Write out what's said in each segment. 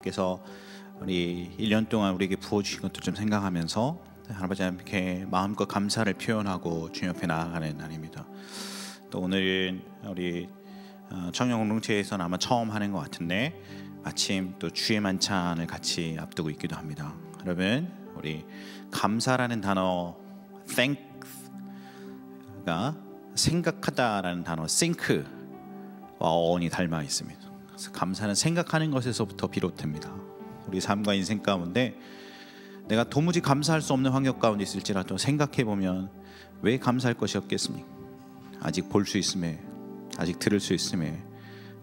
하나님께서 우리 1년 동안 우리에게 부어주신 것도 좀 생각하면서 하나님 앞에 마음껏 감사를 표현하고 주님 앞에 나아가는 날입니다. 또 오늘은 우리 청년 공동체에서는 아마 처음 하는 것 같은데 마침 또 주의 만찬을 같이 앞두고 있기도 합니다. 여러분, 우리 감사라는 단어 thank가 생각하다라는 단어 think와 어원이 닮아 있습니다. 그래서 감사는 생각하는 것에서부터 비롯됩니다. 우리 삶과 인생 가운데 내가 도무지 감사할 수 없는 환경 가운데 있을지라도 생각해보면 왜 감사할 것이 없겠습니까? 아직 볼 수 있음에, 아직 들을 수 있음에,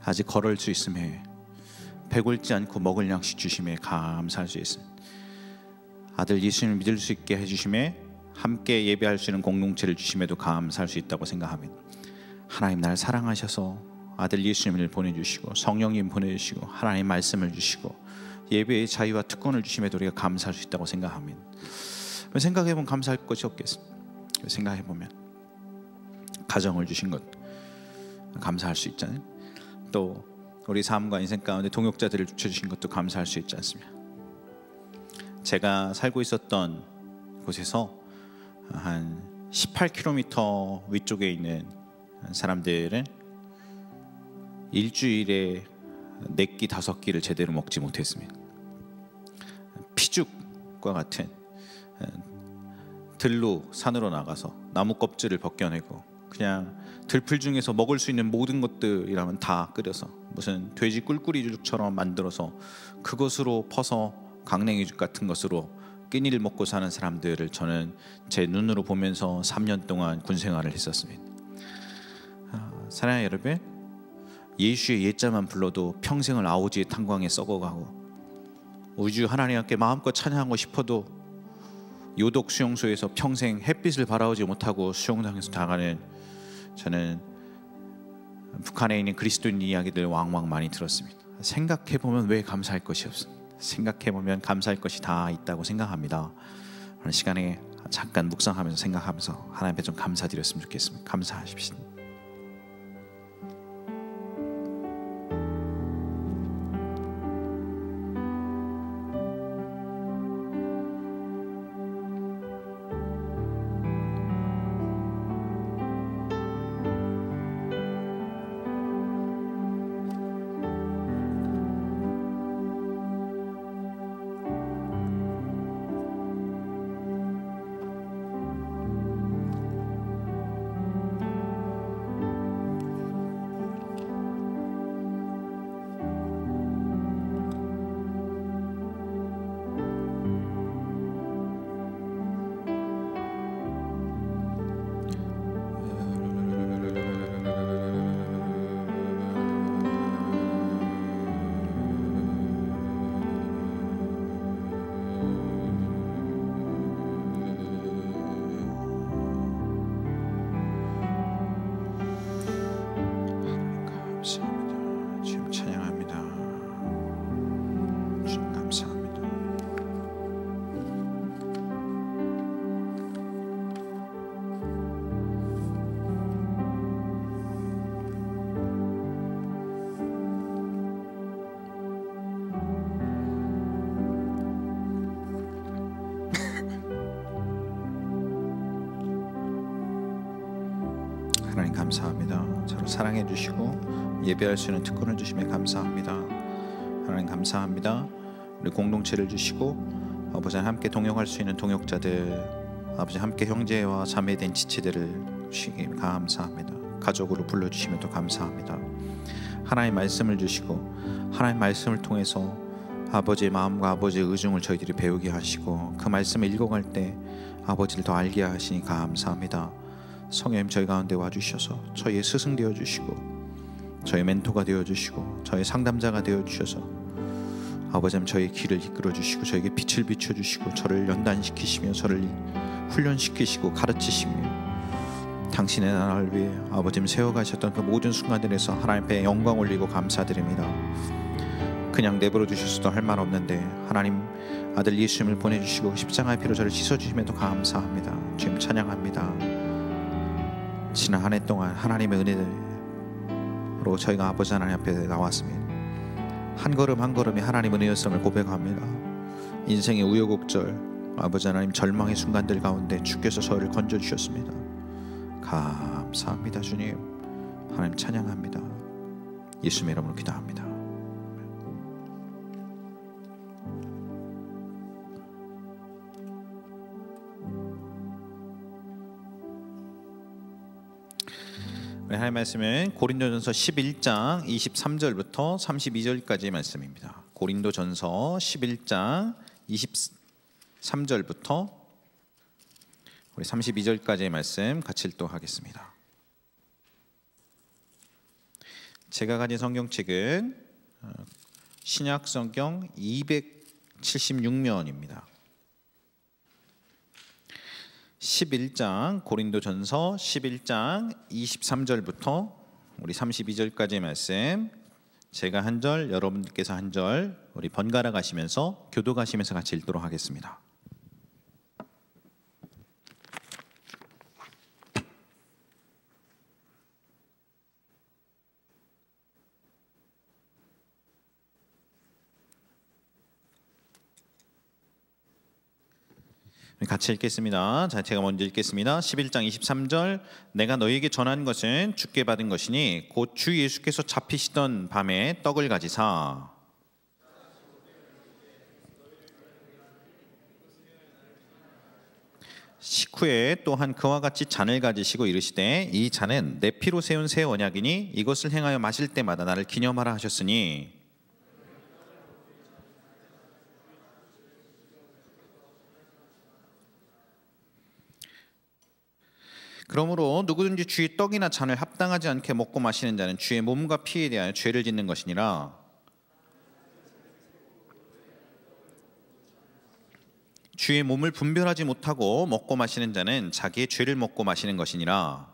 아직 걸을 수 있음에, 배골지 않고 먹을 양식 주심에 감사할 수 있습니다. 아들 예수님을 믿을 수 있게 해주심에, 함께 예배할 수 있는 공동체를 주심에도 감사할 수 있다고 생각합니다. 하나님 나를 사랑하셔서 아들 예수님을 보내주시고 성령님 보내주시고 하나님 말씀을 주시고 예배의 자유와 특권을 주심에도 우리가 감사할 수 있다고 생각합니다. 생각해보면 감사할 것이 없겠습니다. 생각해보면 가정을 주신 것 감사할 수 있잖아요. 또 우리 삶과 인생 가운데 동역자들을 주신 것도 감사할 수 있지 않습니까? 제가 살고 있었던 곳에서 한 18km 위쪽에 있는 사람들은 일주일에 4끼 5끼를 제대로 먹지 못했습니다. 피죽과 같은 들로 산으로 나가서 나무 껍질을 벗겨내고 그냥 들풀 중에서 먹을 수 있는 모든 것들이라면 다 끓여서 무슨 돼지 꿀꿀이죽처럼 만들어서 그것으로 퍼서 강냉이죽 같은 것으로 끼니를 먹고 사는 사람들을 저는 제 눈으로 보면서 3년 동안 군 생활을 했었습니다. 사랑하는 여러분, 예수의 옛자만 불러도 평생을 아오지의 탄광에 썩어가고 우주 하나님께 마음껏 찬양하고 싶어도 요독 수용소에서 평생 햇빛을 바라보지 못하고 수용당해서 당하는 저는 북한에 있는 그리스도인 이야기들 왕왕 많이 들었습니다. 생각해보면 왜 감사할 것이 없습니다. 생각해보면 감사할 것이 다 있다고 생각합니다. 오늘 시간에 잠깐 묵상하면서 생각하면서 하나님께 좀 감사드렸으면 좋겠습니다. 감사하십시오. 하나님 감사합니다. 저를 사랑해 주시고 예배할 수 있는 특권을 주심에 감사합니다. 하나님 감사합니다. 우리 공동체를 주시고 아버지 함께 동역할 수 있는 동역자들, 아버지 함께 형제와 자매된 지체들을 주시기 감사합니다. 가족으로 불러주시면 또 감사합니다. 하나님 말씀을 주시고 하나님 말씀을 통해서 아버지의 마음과 아버지의 의중을 저희들이 배우게 하시고 그 말씀을 읽어갈 때 아버지를 더 알게 하시니 감사합니다. 성령님 저희 가운데 와주셔서 저희의 스승 되어주시고 저희 멘토가 되어주시고 저희 상담자가 되어주셔서 아버지님 저희의 길을 이끌어주시고 저에게 빛을 비춰주시고 저를 연단시키시며 저를 훈련시키시고 가르치시며 당신의 나라를 위해 아버지님 세워가셨던 그 모든 순간들에서 하나님 앞에 영광 올리고 감사드립니다. 그냥 내버려 두셨어도 할 말 없는데 하나님 아들 예수님을 보내주시고 십자가의 피로 저를 씻어주심에도 감사합니다. 주님 찬양합니다. 지난 한 해 동안 하나님의 은혜로 저희가 아버지 하나님 앞에 나왔습니다. 한 걸음 한 걸음이 하나님 은혜였음을 고백합니다. 인생의 우여곡절, 아버지 하나님 절망의 순간들 가운데 주께서 저를 건져주셨습니다. 감사합니다. 주님, 하나님 찬양합니다. 예수님의 이름으로 기도합니다. 하나님의 말씀은 고린도전서 11장 23절부터 32절까지의 말씀입니다. 고린도전서 11장 23절부터 우리 32절까지의 말씀 같이 읽도록하겠습니다. 제가 가진 성경책은 신약 성경 276면입니다. 11장 고린도전서 11장 23절부터 우리 32절까지의 말씀, 제가 한 절, 여러분께서 한 절, 우리 번갈아 가시면서 교독하시면서 같이 읽도록 하겠습니다. 같이 읽겠습니다. 자, 제가 먼저 읽겠습니다. 11장 23절. 내가 너희에게 전한 것은 주께 받은 것이니 곧 주 예수께서 잡히시던 밤에 떡을 가지사 식후에 또한 그와 같이 잔을 가지시고 이르시되 이 잔은 내 피로 세운 새 언약이니 이것을 행하여 마실 때마다 나를 기념하라 하셨으니 그러므로 누구든지 주의 떡이나 잔을 합당하지 않게 먹고 마시는 자는 주의 몸과 피에 대하여 죄를 짓는 것이니라. 주의 몸을 분별하지 못하고 먹고 마시는 자는 자기의 죄를 먹고 마시는 것이니라.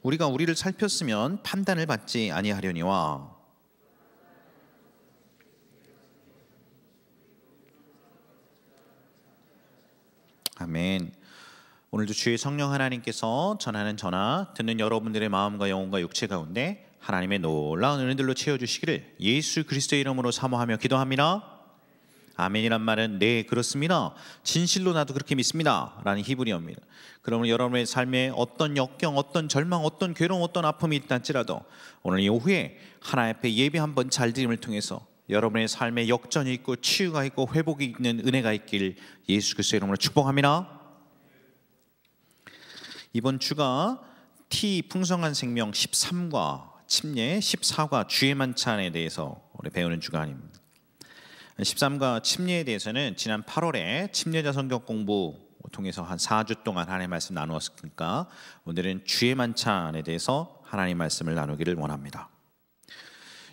우리가 우리를 살폈으면 판단을 받지 아니하려니와. 아멘. 오늘도 주의 성령 하나님께서 전하는 전화 듣는 여러분들의 마음과 영혼과 육체 가운데 하나님의 놀라운 은혜들로 채워주시기를 예수 그리스도의 이름으로 사모하며 기도합니다. 아멘이란 말은 네 그렇습니다, 진실로 나도 그렇게 믿습니다 라는 히브리어입니다. 그러면 여러분의 삶에 어떤 역경, 어떤 절망, 어떤 괴로움, 어떤 아픔이 있다 할지라도 오늘 이 오후에 하나님 앞에 예배 한번 잘 드림을 통해서 여러분의 삶에 역전이 있고 치유가 있고 회복이 있는 은혜가 있길 예수 그리스도의 이름으로 축복합니다. 이번 주가 T 풍성한 생명 13과 침례 14과 주의 만찬에 대해서 우리 배우는 주간입니다. 13과 침례에 대해서는 지난 8월에 침례자 성경 공부 통해서 한 4주 동안 하나님의 말씀 나누었으니까 오늘은 주의 만찬에 대해서 하나님의 말씀을 나누기를 원합니다.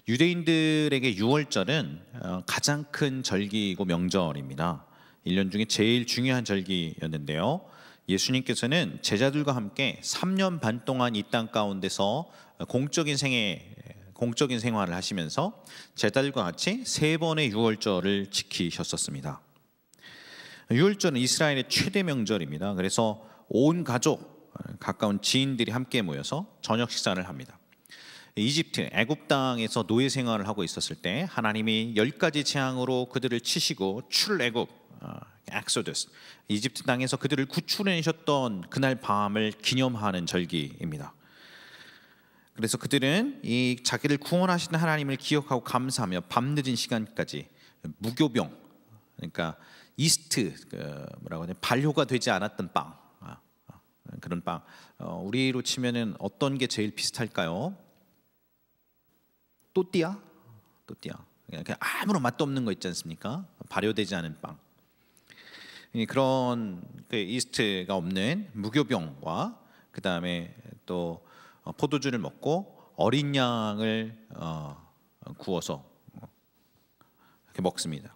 유대인들에게 유월절은 가장 큰 절기이고 명절입니다. 1년 중에 제일 중요한 절기였는데요. 예수님께서는 제자들과 함께 3년 반 동안 이 땅 가운데서 공적인 생활을 하시면서 제자들과 같이 3번의 유월절을 지키셨었습니다. 유월절은 이스라엘의 최대 명절입니다. 그래서 온 가족, 가까운 지인들이 함께 모여서 저녁 식사를 합니다. 이집트, 애굽 땅에서 노예 생활을 하고 있었을 때 하나님이 10가지 재앙으로 그들을 치시고 출애굽, 엑소더스, 이집트 땅에서 그들을 구출해내셨던 그날 밤을 기념하는 절기입니다. 그래서 그들은 이 자기를 구원하시는 하나님을 기억하고 감사하며 밤늦은 시간까지 무교병, 그러니까 이스트, 뭐라고 하냐, 발효가 되지 않았던 빵, 그런 빵, 우리로 치면은 어떤 게 제일 비슷할까요? 또띠아? 그냥 아무런 맛도 없는 거 있지 않습니까? 발효되지 않은 빵. 그런 이스트가 없는 무교병과 그 다음에 또 포도주를 먹고 어린 양을 구워서 이렇게 먹습니다.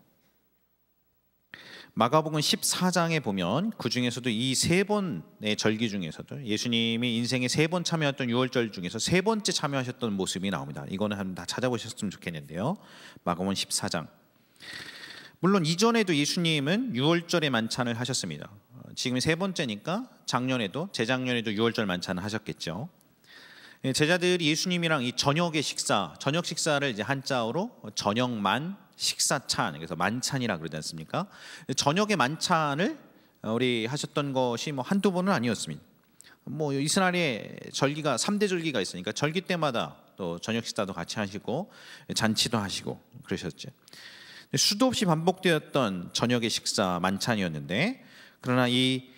마가복음 14장에 보면 그 중에서도 이 3번의 절기 중에서도 예수님이 인생에 3번 참여했던 유월절 중에서 3번째 참여하셨던 모습이 나옵니다. 이거는 한번 다 찾아보셨으면 좋겠는데요. 마가복음 14장. 물론 이전에도 예수님은 유월절의 만찬을 하셨습니다. 지금 3번째니까 작년에도, 재작년에도 유월절 만찬을 하셨겠죠. 제자들이 예수님이랑 이 저녁의 식사, 저녁 식사를 이제 한자어로 저녁만 식사찬, 그래서 만찬이라 그러지 않습니까? 저녁의 만찬을 우리 하셨던 것이 뭐 한두 번은 아니었습니다. 뭐 이스라엘에 절기가 3대 절기가 있으니까 절기 때마다 또 저녁 식사도 같이 하시고 잔치도 하시고 그러셨죠. 수도 없이 반복되었던 저녁의 식사 만찬이었는데, 그러나 이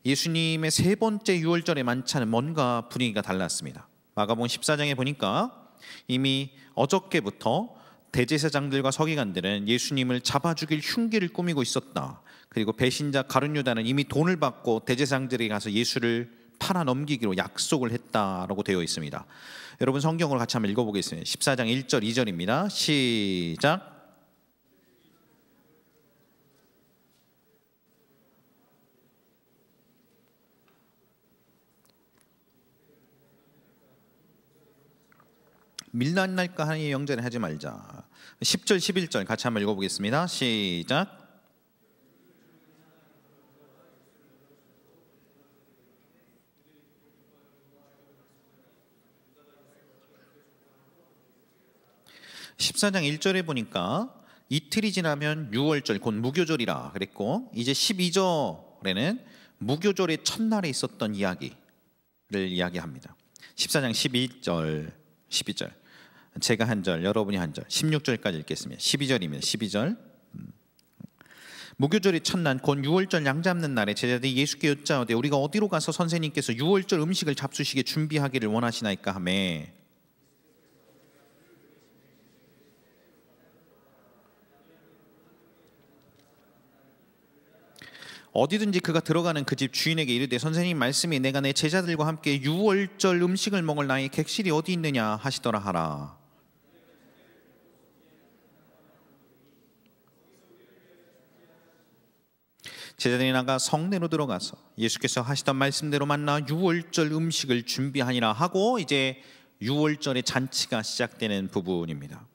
예수님의 세 번째 유월절의 만찬은 뭔가 분위기가 달랐습니다. 마가복음 14장에 보니까 이미 어저께부터 대제사장들과 서기관들은 예수님을 잡아 죽일 흉기를 꾸미고 있었다. 그리고 배신자 가룟 유다는 이미 돈을 받고 대제사장들에게 가서 예수를 팔아 넘기기로 약속을 했다라고 되어 있습니다. 여러분 성경을 같이 한번 읽어보겠습니다. 14장 1절 2절입니다. 시작. 밀난 날까 하니 영전에 하지 말자. 10절 11절 같이 한번 읽어보겠습니다. 시작. (14장 1절에) 보니까 이틀이 지나면 유월절 곧 무교절이라 그랬고, 이제 12절에는 무교절의 첫날에 있었던 이야기를 이야기합니다. 14장 12절 12절 제가 한 절, 여러분이 한 절, 16절까지 읽겠습니다. 12절입니다. 12절. 무교절의 첫날 곧 유월절 양 잡는 날에 제자들이 예수께 여짜오되 우리가 어디로 가서 선생님께서 유월절 음식을 잡수시게 준비하기를 원하시나이까 하매, 어디든지 그가 들어가는 그 집 주인에게 이르되 선생님 말씀이 내가 내 제자들과 함께 유월절 음식을 먹을 나의 객실이 어디 있느냐 하시더라 하라. 제자들이 나가 성내로 들어가서 예수께서 하시던 말씀대로 만나 유월절 음식을 준비하니라 하고, 이제 유월절의 잔치가 시작되는 부분입니다.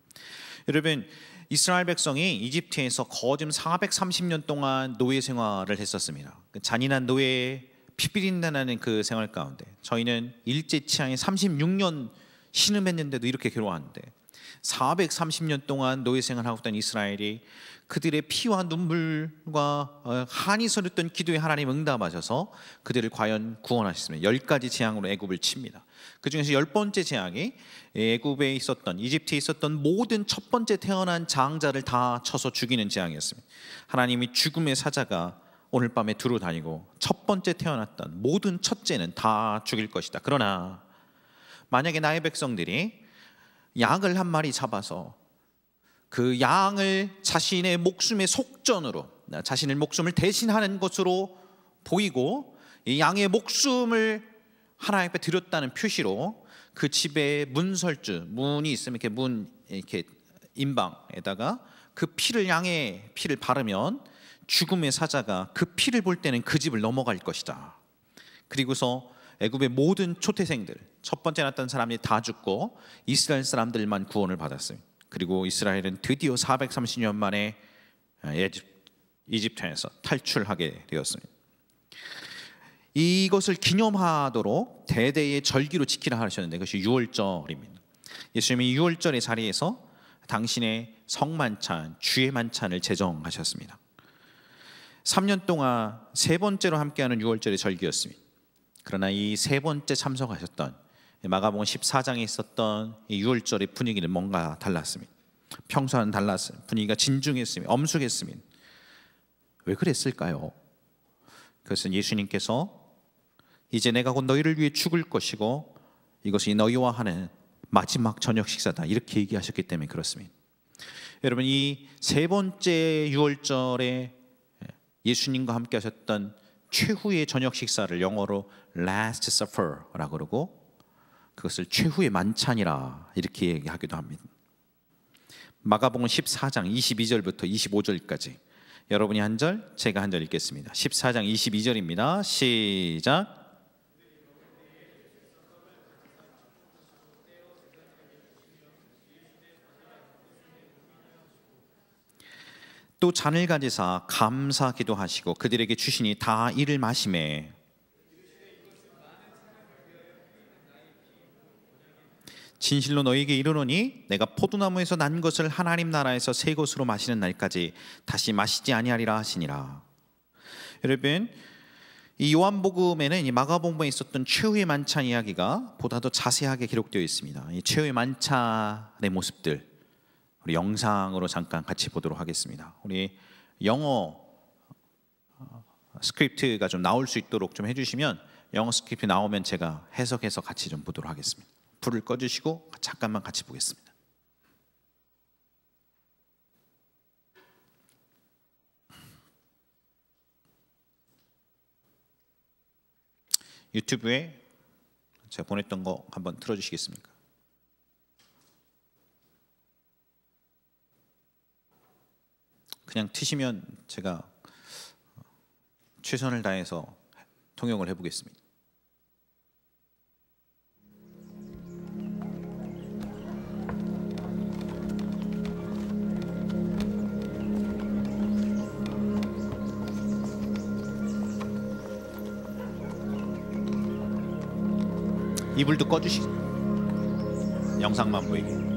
여러분, 이스라엘 백성이 이집트에서 거짐 430년 동안 노예 생활을 했었습니다. 잔인한 노예에 피비린내나는 그 생활 가운데 저희는 일제 치하에 36년 신음했는데도 이렇게 괴로워하는데, 430년 동안 노예 생활하고 있던 이스라엘이 그들의 피와 눈물과 한이 서렸던 기도에 하나님 응답하셔서 그들을 과연 구원하셨습니다. 10가지 재앙으로 애굽을 칩니다. 그 중에서 10번째 재앙이 애굽에 있었던, 이집트에 있었던 모든 첫 번째 태어난 장자를 다 쳐서 죽이는 재앙이었습니다. 하나님이 죽음의 사자가 오늘 밤에 두루 다니고 첫 번째 태어났던 모든 첫째는 다 죽일 것이다. 그러나 만약에 나의 백성들이 양을 한 마리 잡아서 그 양을 자신의 목숨의 속전으로, 자신의 목숨을 대신하는 것으로 보이고 이 양의 목숨을 하나님 앞에 드렸다는 표시로 그 집에 문설주, 문이 있으면 이렇게 문 이렇게 임방에다가 그 피를, 양의 피를 바르면 죽음의 사자가 그 피를 볼 때는 그 집을 넘어갈 것이다. 그리고서 애굽의 모든 초태생들, 첫 번째 낳았던 사람이 다 죽고 이스라엘 사람들만 구원을 받았습니다. 그리고 이스라엘은 드디어 430년 만에 이집트에서 탈출하게 되었습니다. 이것을 기념하도록 대대의 절기로 지키라 하셨는데 그것이 유월절입니다. 예수님이 유월절의 자리에서 당신의 성만찬, 주의 만찬을 제정하셨습니다. 3년 동안 세 번째로 함께하는 유월절의 절기였습니다. 그러나 이 세 번째 참석하셨던 마가복음 14장에 있었던 이 유월절의 분위기는 뭔가 달랐습니다. 평소와는 달랐습니다. 분위기가 진중했습니다. 엄숙했습니다. 왜 그랬을까요? 그것은 예수님께서 이제 내가 곧 너희를 위해 죽을 것이고 이것이 너희와 하는 마지막 저녁 식사다, 이렇게 얘기하셨기 때문에 그렇습니다. 여러분, 이 세 번째 유월절에 예수님과 함께 하셨던 최후의 저녁 식사를 영어로 Last Supper라고 그러고 그것을 최후의 만찬이라 이렇게 얘기하기도 합니다. 마가복음 14장 22절부터 25절까지 여러분이 한 절, 제가 한 절 읽겠습니다. 14장 22절입니다. 시작. 또 잔을 가지사 감사 기도하시고 그들에게 주시니 다 이를 마시매 진실로 너희에게 이르노니 내가 포도나무에서 난 것을 하나님 나라에서 새 것으로 마시는 날까지 다시 마시지 아니하리라 하시니라. 여러분, 이 요한복음에는 이 마가복음에 있었던 최후의 만찬 이야기가 보다 더 자세하게 기록되어 있습니다. 이 최후의 만찬의 모습들 우리 영상으로 잠깐 같이 보도록 하겠습니다. 우리 영어 스크립트가 좀 나올 수 있도록 좀 해주시면, 영어 스크립트 나오면 제가 해석해서 같이 좀 보도록 하겠습니다. 불을 꺼주시고 잠깐만 같이 보겠습니다. 유튜브에 제가 보냈던 거 한번 틀어주시겠습니까? 그냥 트시면 제가 최선을 다해서 통역을 해보겠습니다. 이불도 꺼주시. 영상만 보이게.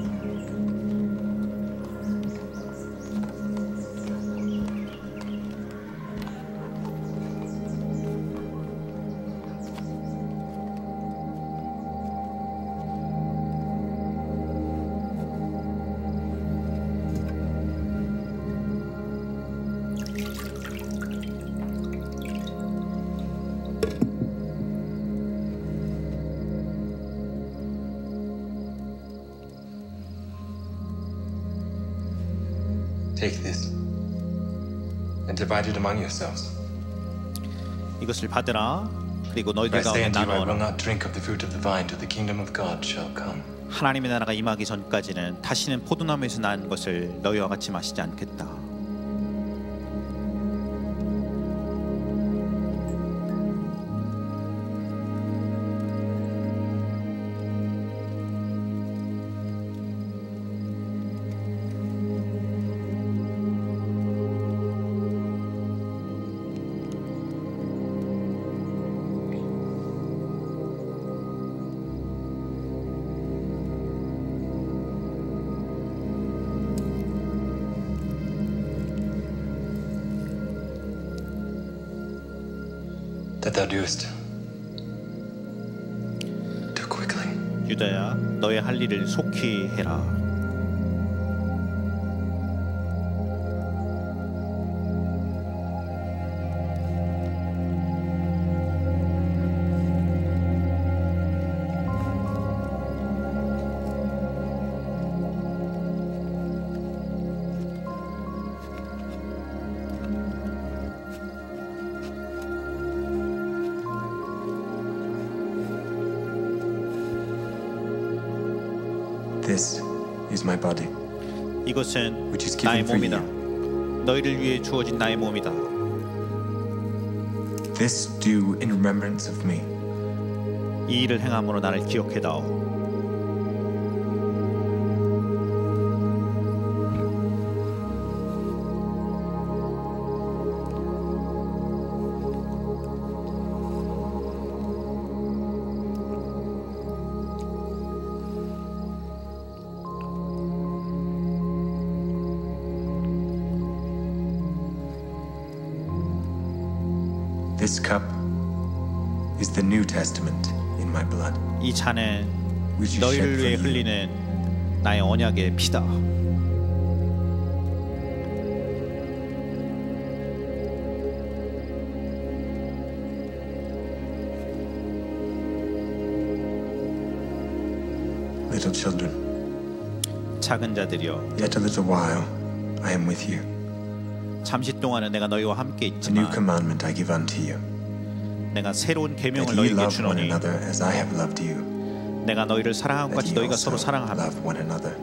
Take this and divide it among yourselves. 이것을 받으라. 그리고 For I 너희들 say 가운데 unto you, I will 나누어라. not drink of the fruit of the vine till the kingdom of God shall come. 하나님의 나라가 임하기 전까지는 다시는 포도나무에서 난 것을 너희와 같이 마시지 않겠다. That thou doest. Do quickly. 유다야, 너의 할 일을 속히 해라. This is my body, 이것은 which is 나의 given for 몸이다. you. 너희를 위해 주어진 나의 몸이다. This do in remembrance of me. 이 일을 행함으로 나를 기억해다오. This cup is the New Testament in my blood. 이 잔은 Which you 너희를 shed 위해 for you. 흘리는 나의 언약의 피다. Little children, 작은 자들이여, yet a little while I am with you. 잠시 동안은 내가 너희와 함께 A new 있지만 commandment I give unto you, 내가 새로운 계명을 that ye 너희에게 love one 주노니 another as I have loved you, 내가 너희를 사랑한 것 that 같이 ye 너희가 also 서로 사랑하라. love one another.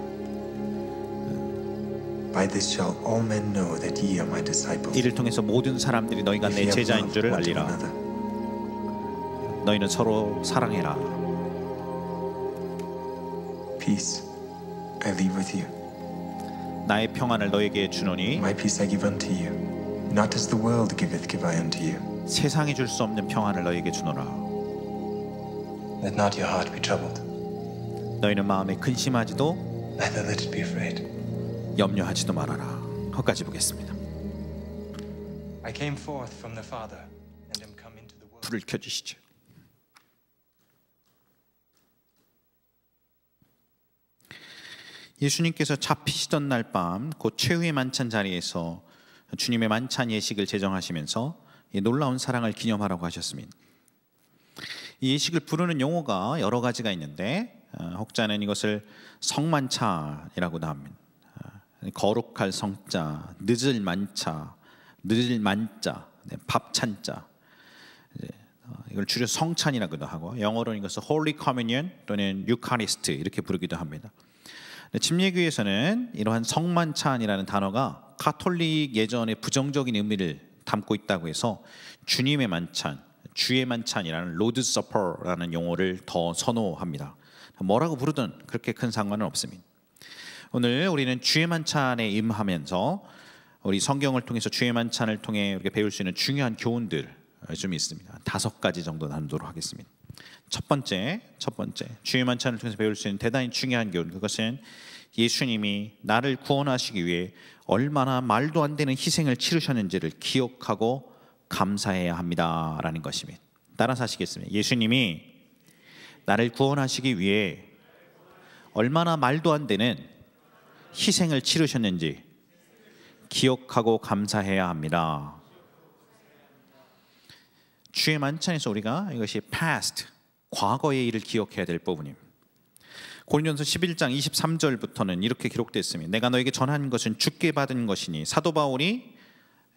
By this shall all men know that ye are my disciples, 이를 통해서 모든 사람들이 너희가 if 내 ye have 제자인 loved 줄을 one to 알리라. another. 너희는 서로 사랑해라. Peace I leave with you. 나의 평안을 너희에게 주노니 My peace I give unto you. Not as the world giveth, give I unto you. 세상이 줄 수 없는 평안을 너희에게 주노라. Let not your heart be troubled, 너희는 마음에 근심하지도 neither let it be afraid. 염려하지도 말아라. 거기까지 보겠습니다. I came forth from the Father and am come into the world. 불을 켜주시죠. 예수님께서 잡히시던 날 밤 곧 최후의 만찬 자리에서 주님의 만찬 예식을 제정하시면서 이 놀라운 사랑을 기념하라고 하셨습니다. 이 예식을 부르는 용어가 여러 가지가 있는데 혹자는 이것을 성만찬이라고도 합니다. 거룩할 성자, 늦을 만차, 늦을 만자, 밥찬자, 이걸 줄여 성찬이라고도 하고 영어로는 이것을 Holy Communion 또는 Eucharist 이렇게 부르기도 합니다. 침례교회에서는 이러한 성만찬이라는 단어가 가톨릭 예전의 부정적인 의미를 담고 있다고 해서 주님의 만찬, 주의 만찬이라는 로드 서퍼라는 용어를 더 선호합니다. 뭐라고 부르든 그렇게 큰 상관은 없습니다. 오늘 우리는 주의 만찬에 임하면서 우리 성경을 통해서 주의 만찬을 통해 우리가 배울 수 있는 중요한 교훈들 좀 있습니다. 5가지 정도 나누도록 하겠습니다. 첫 번째 주의 만찬을 통해서 배울 수 있는 대단히 중요한 교훈, 그것은 예수님이 나를 구원하시기 위해 얼마나 말도 안 되는 희생을 치르셨는지를 기억하고 감사해야 합니다라는 것입니다. 따라서 하시겠습니다. 예수님이 나를 구원하시기 위해 얼마나 말도 안 되는 희생을 치르셨는지 기억하고 감사해야 합니다. 주의 만찬에서 우리가 이것이 past, 과거의 일을 기억해야 될 부분입니다. 고린도전서 11장 23절부터는 이렇게 기록됐습니다. 내가 너에게 전한 것은 주께 받은 것이니. 사도 바울이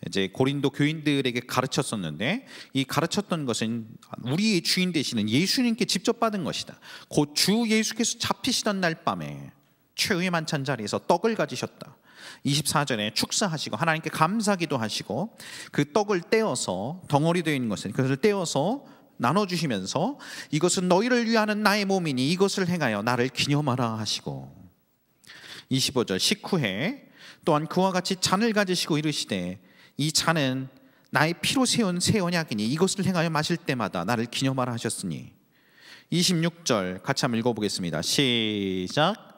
이제 고린도 교인들에게 가르쳤었는데 이 가르쳤던 것은 우리의 주인 되시는 예수님께 직접 받은 것이다. 곧 주 예수께서 잡히시던 날 밤에 최후의 만찬 자리에서 떡을 가지셨다. 24절에 축사하시고 하나님께 감사기도 하시고 그 떡을 떼어서 덩어리 되어 있는 것은 그것을 떼어서 나눠주시면서 이것은 너희를 위하는 나의 몸이니 이것을 행하여 나를 기념하라 하시고 25절 식후에 또한 그와 같이 잔을 가지시고 이르시되 이 잔은 나의 피로 세운 새 언약이니 이것을 행하여 마실 때마다 나를 기념하라 하셨으니 26절 같이 한번 읽어보겠습니다. 시작.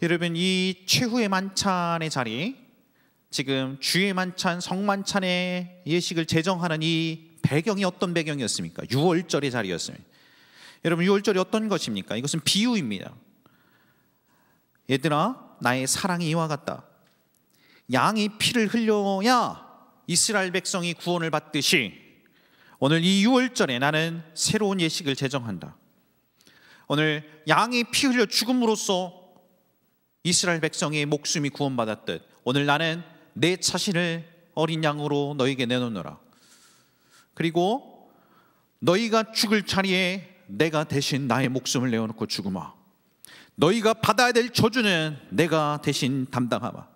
여러분 이 최후의 만찬의 자리, 지금 주의 만찬, 성만찬의 예식을 제정하는 이 배경이 어떤 배경이었습니까? 유월절의 자리였습니다. 여러분 유월절이 어떤 것입니까? 이것은 비유입니다. 얘들아 나의 사랑이 이와 같다. 양이 피를 흘려야 이스라엘 백성이 구원을 받듯이 오늘 이 유월절에 나는 새로운 예식을 제정한다. 오늘 양이 피 흘려 죽음으로써 이스라엘 백성의 목숨이 구원받았듯 오늘 나는 내 자신을 어린 양으로 너에게 내놓노라. 그리고 너희가 죽을 자리에 내가 대신 나의 목숨을 내어놓고 죽으마. 너희가 받아야 될 저주는 내가 대신 담당하마.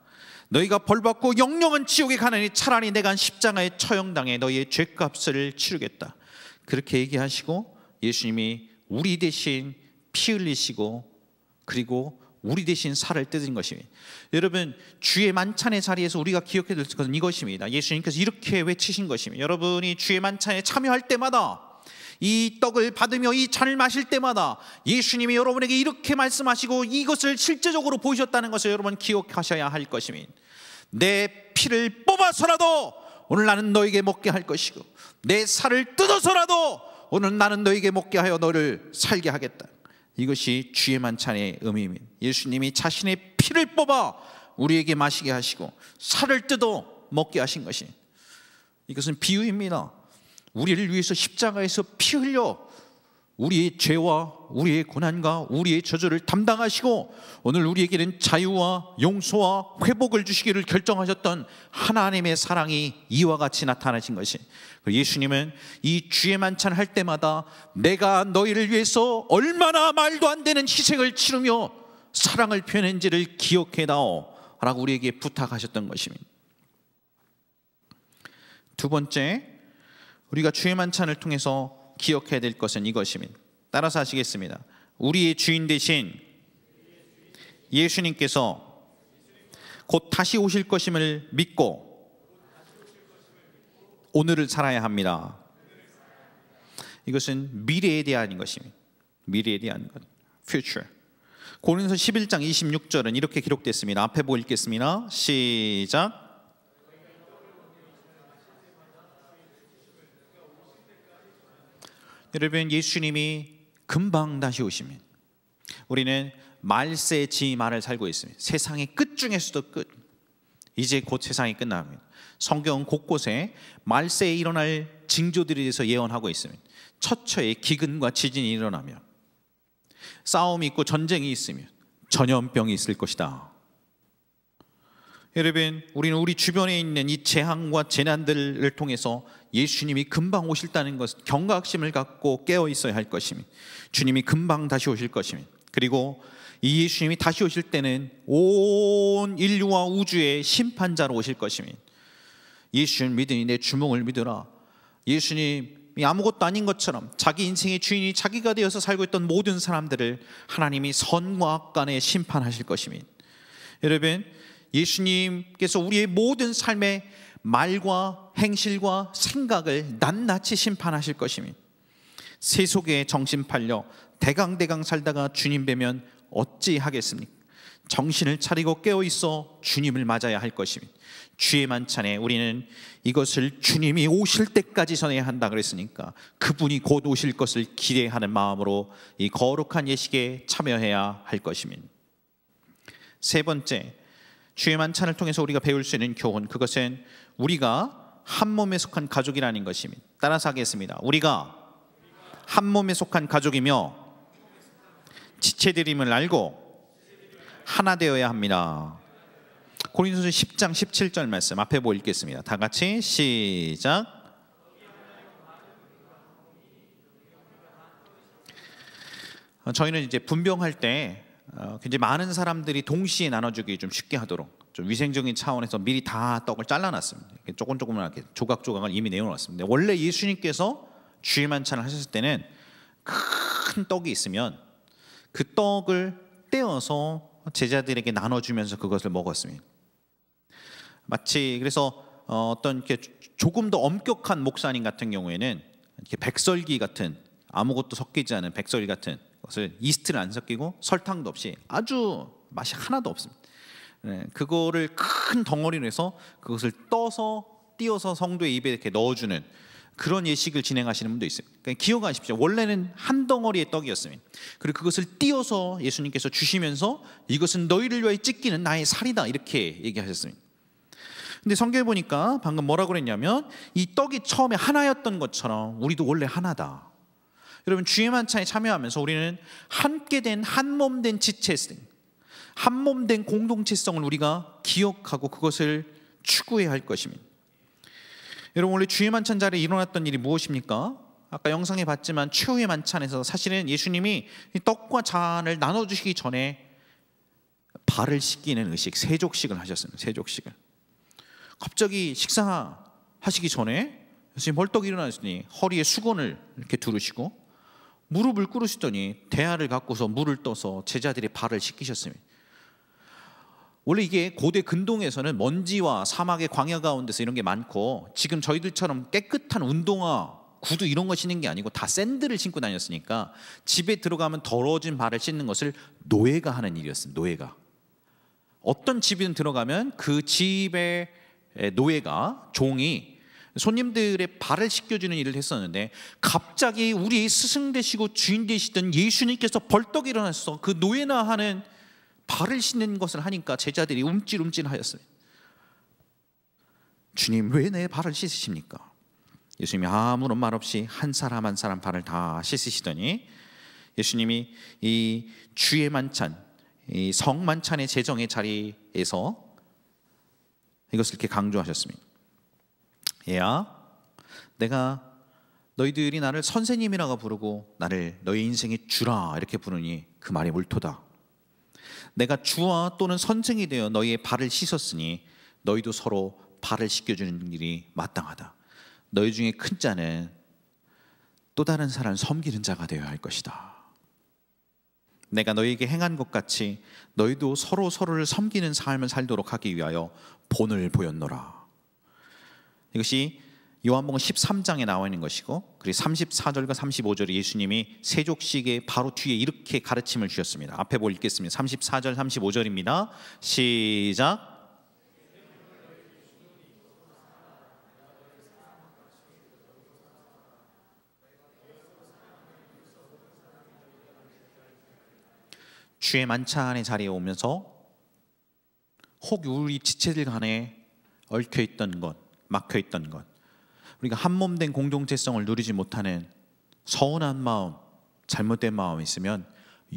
너희가 벌받고 영영은 지옥에 가느니 차라리 내가 십자가에 처형당해 너희의 죄값을 치르겠다. 그렇게 얘기하시고 예수님이 우리 대신 피 흘리시고 그리고 우리 대신 살을 뜯은 것입니다. 여러분 주의 만찬의 자리에서 우리가 기억해야 될 것은 이것입니다. 예수님께서 이렇게 외치신 것입니다. 여러분이 주의 만찬에 참여할 때마다 이 떡을 받으며 이 잔을 마실 때마다 예수님이 여러분에게 이렇게 말씀하시고 이것을 실제적으로 보이셨다는 것을 여러분 기억하셔야 할 것입니다. 내 피를 뽑아서라도 오늘 나는 너에게 먹게 할 것이고 내 살을 뜯어서라도 오늘 나는 너에게 먹게 하여 너를 살게 하겠다. 이것이 주의 만찬의 의미입니다. 예수님이 자신의 피를 뽑아 우리에게 마시게 하시고 살을 뜯어 먹게 하신 것이, 이것은 비유입니다. 우리를 위해서 십자가에서 피 흘려 우리의 죄와 우리의 고난과 우리의 저주를 담당하시고 오늘 우리에게는 자유와 용서와 회복을 주시기를 결정하셨던 하나님의 사랑이 이와 같이 나타나신 것이, 예수님은 이 주의 만찬 할 때마다 내가 너희를 위해서 얼마나 말도 안 되는 희생을 치르며 사랑을 표현했는지를 기억해다오 라고 우리에게 부탁하셨던 것입니다. 두 번째, 우리가 주의 만찬을 통해서 기억해야 될 것은 이것입니다. 따라서 하시겠습니다. 우리의 주인 되신 예수님께서 곧 다시 오실 것임을 믿고 오늘을 살아야 합니다. 이것은 미래에 대한 것입니다. 미래에 대한 것, future. 고린도서 11장 26절은 이렇게 기록됐습니다. 앞에 보고 읽겠습니다. 시작. 여러분, 예수님이 금방 다시 오시면 우리는 말세지 말을 살고 있습니다. 세상의 끝 중에서도 끝. 이제 곧 세상이 끝납니다. 성경 곳곳에 말세에 일어날 징조들에 대해서 예언하고 있습니다. 처처에 기근과 지진이 일어나며 싸움이 있고 전쟁이 있으며 전염병이 있을 것이다. 여러분, 우리는 우리 주변에 있는 이 재앙과 재난들을 통해서 예수님이 금방 오실다는 것, 경각심을 갖고 깨어 있어야 할 것입니다. 주님이 금방 다시 오실 것입니다. 그리고 이 예수님이 다시 오실 때는 온 인류와 우주의 심판자로 오실 것입니다. 예수를 믿으니 내 주몽을 믿으라. 예수님이 아무것도 아닌 것처럼 자기 인생의 주인이 자기가 되어서 살고 있던 모든 사람들을 하나님이 선과 악 간에 심판하실 것입니다. 여러분, 예수님께서 우리의 모든 삶의 말과 행실과 생각을 낱낱이 심판하실 것입니다. 세속에 정신 팔려 대강대강 살다가 주님 뵈면 어찌하겠습니까? 정신을 차리고 깨어있어 주님을 맞아야 할 것입니다. 주의 만찬에 우리는 이것을 주님이 오실 때까지 전해야 한다 그랬으니까 그분이 곧 오실 것을 기대하는 마음으로 이 거룩한 예식에 참여해야 할 것입니다. 세 번째, 주의 만찬을 통해서 우리가 배울 수 있는 교훈, 그것은 우리가 한 몸에 속한 가족이라는 것입니다. 따라서 하겠습니다. 우리가 한 몸에 속한 가족이며 지체들임을 알고 하나 되어야 합니다. 고린도서 10장 17절 말씀 앞에 보고 읽겠습니다. 다 같이 시작. 저희는 이제 분병할 때 굉장히 많은 사람들이 동시에 나눠주기 좀 쉽게 하도록 좀 위생적인 차원에서 미리 다 떡을 잘라놨습니다. 조금조금하게 조각조각을 이미 내어놨습니다. 원래 예수님께서 주의 만찬을 하셨을 때는 큰 떡이 있으면 그 떡을 떼어서 제자들에게 나눠주면서 그것을 먹었습니다. 마치 그래서 어떤 이렇게 조금 더 엄격한 목사님 같은 경우에는 이렇게 백설기 같은 아무것도 섞이지 않은 백설기 같은 것을 이스트를 안 섞이고 설탕도 없이 아주 맛이 하나도 없습니다. 그거를 큰 덩어리로 해서 그것을 띄어서 성도의 입에 이렇게 넣어주는 그런 예식을 진행하시는 분도 있어요. 그러니까 기억하십시오. 원래는 한 덩어리의 떡이었습니다. 그리고 그것을 띄어서 예수님께서 주시면서 이것은 너희를 위하여 찢기는 나의 살이다 이렇게 얘기하셨습니다. 근데 성경에 보니까 방금 뭐라고 그랬냐면 이 떡이 처음에 하나였던 것처럼 우리도 원래 하나다. 여러분, 주의 만찬에 참여하면서 우리는 함께 된 한 몸 된 지체성, 한 몸 된 공동체성을 우리가 기억하고 그것을 추구해야 할 것입니다. 여러분, 원래 주의 만찬 자리에 일어났던 일이 무엇입니까? 아까 영상에 봤지만 최후의 만찬에서 사실은 예수님이 떡과 잔을 나눠주시기 전에 발을 씻기는 의식, 세족식을 하셨습니다. 세족식을. 갑자기 식사하시기 전에 예수님 벌떡 일어나시더니 허리에 수건을 이렇게 두르시고 무릎을 꿇으시더니 대야를 갖고서 물을 떠서 제자들의 발을 씻기셨습니다. 원래 이게 고대 근동에서는 먼지와 사막의 광야 가운데서 이런 게 많고 지금 저희들처럼 깨끗한 운동화, 구두 이런 거 신는 게 아니고 다 샌들을 신고 다녔으니까 집에 들어가면 더러워진 발을 씻는 것을 노예가 하는 일이었습니다. 노예가. 어떤 집이든 들어가면 그 집의 노예가, 종이 손님들의 발을 씻겨주는 일을 했었는데 갑자기 우리의 스승 되시고 주인 되시던 예수님께서 벌떡 일어나서 그 노예나 하는 발을 씻는 것을 하니까 제자들이 움찔움찔하였어요. 주님, 왜 내 발을 씻으십니까? 예수님이 아무런 말 없이 한 사람 한 사람 발을 다 씻으시더니 예수님이 이 주의 만찬, 이 성만찬의 제정의 자리에서 이것을 이렇게 강조하셨습니다. 얘야, 내가 너희들이 나를 선생님이라고 부르고 나를 너희 인생의 주라 이렇게 부르니 그 말이 옳도다. 내가 주와 또는 선생이 되어 너희의 발을 씻었으니 너희도 서로 발을 씻겨주는 일이 마땅하다. 너희 중에 큰 자는 또 다른 사람을 섬기는 자가 되어야 할 것이다. 내가 너희에게 행한 것 같이 너희도 서로 서로를 섬기는 삶을 살도록 하기 위하여 본을 보였노라. 이것이 요한복음 13장에 나와 있는 것이고, 그리고 34절과 35절에 예수님이 세족식의 바로 뒤에 이렇게 가르침을 주셨습니다. 앞에 보고 읽겠습니다. 34절 35절입니다. 시작. 주의 만찬의 자리에 오면서 혹 우리 지체들 간에 얽혀있던 것, 막혀있던 것, 우리가 한몸된 공동체성을 누리지 못하는 서운한 마음, 잘못된 마음이 있으면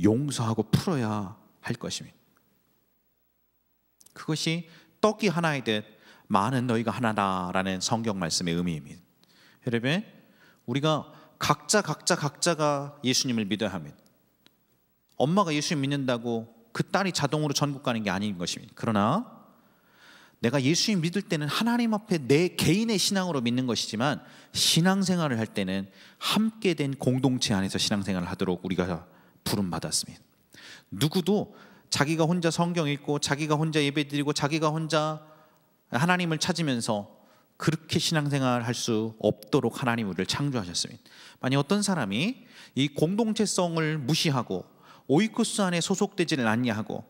용서하고 풀어야 할 것입니다. 그것이 떡이 하나이듯 많은 너희가 하나다라는 성경 말씀의 의미입니다. 여러분, 우리가 각자가 예수님을 믿어야 합니다. 엄마가 예수님 믿는다고 그 딸이 자동으로 전국 가는 게 아닌 것입니다. 그러나 내가 예수님 믿을 때는 하나님 앞에 내 개인의 신앙으로 믿는 것이지만, 신앙생활을 할 때는 함께 된 공동체 안에서 신앙생활을 하도록 우리가 부름받았습니다. 누구도 자기가 혼자 성경 읽고 자기가 혼자 예배드리고 자기가 혼자 하나님을 찾으면서 그렇게 신앙생활을 할 수 없도록 하나님 우리를 창조하셨습니다. 만약 어떤 사람이 이 공동체성을 무시하고 오이코스 안에 소속되지를 않냐 하고,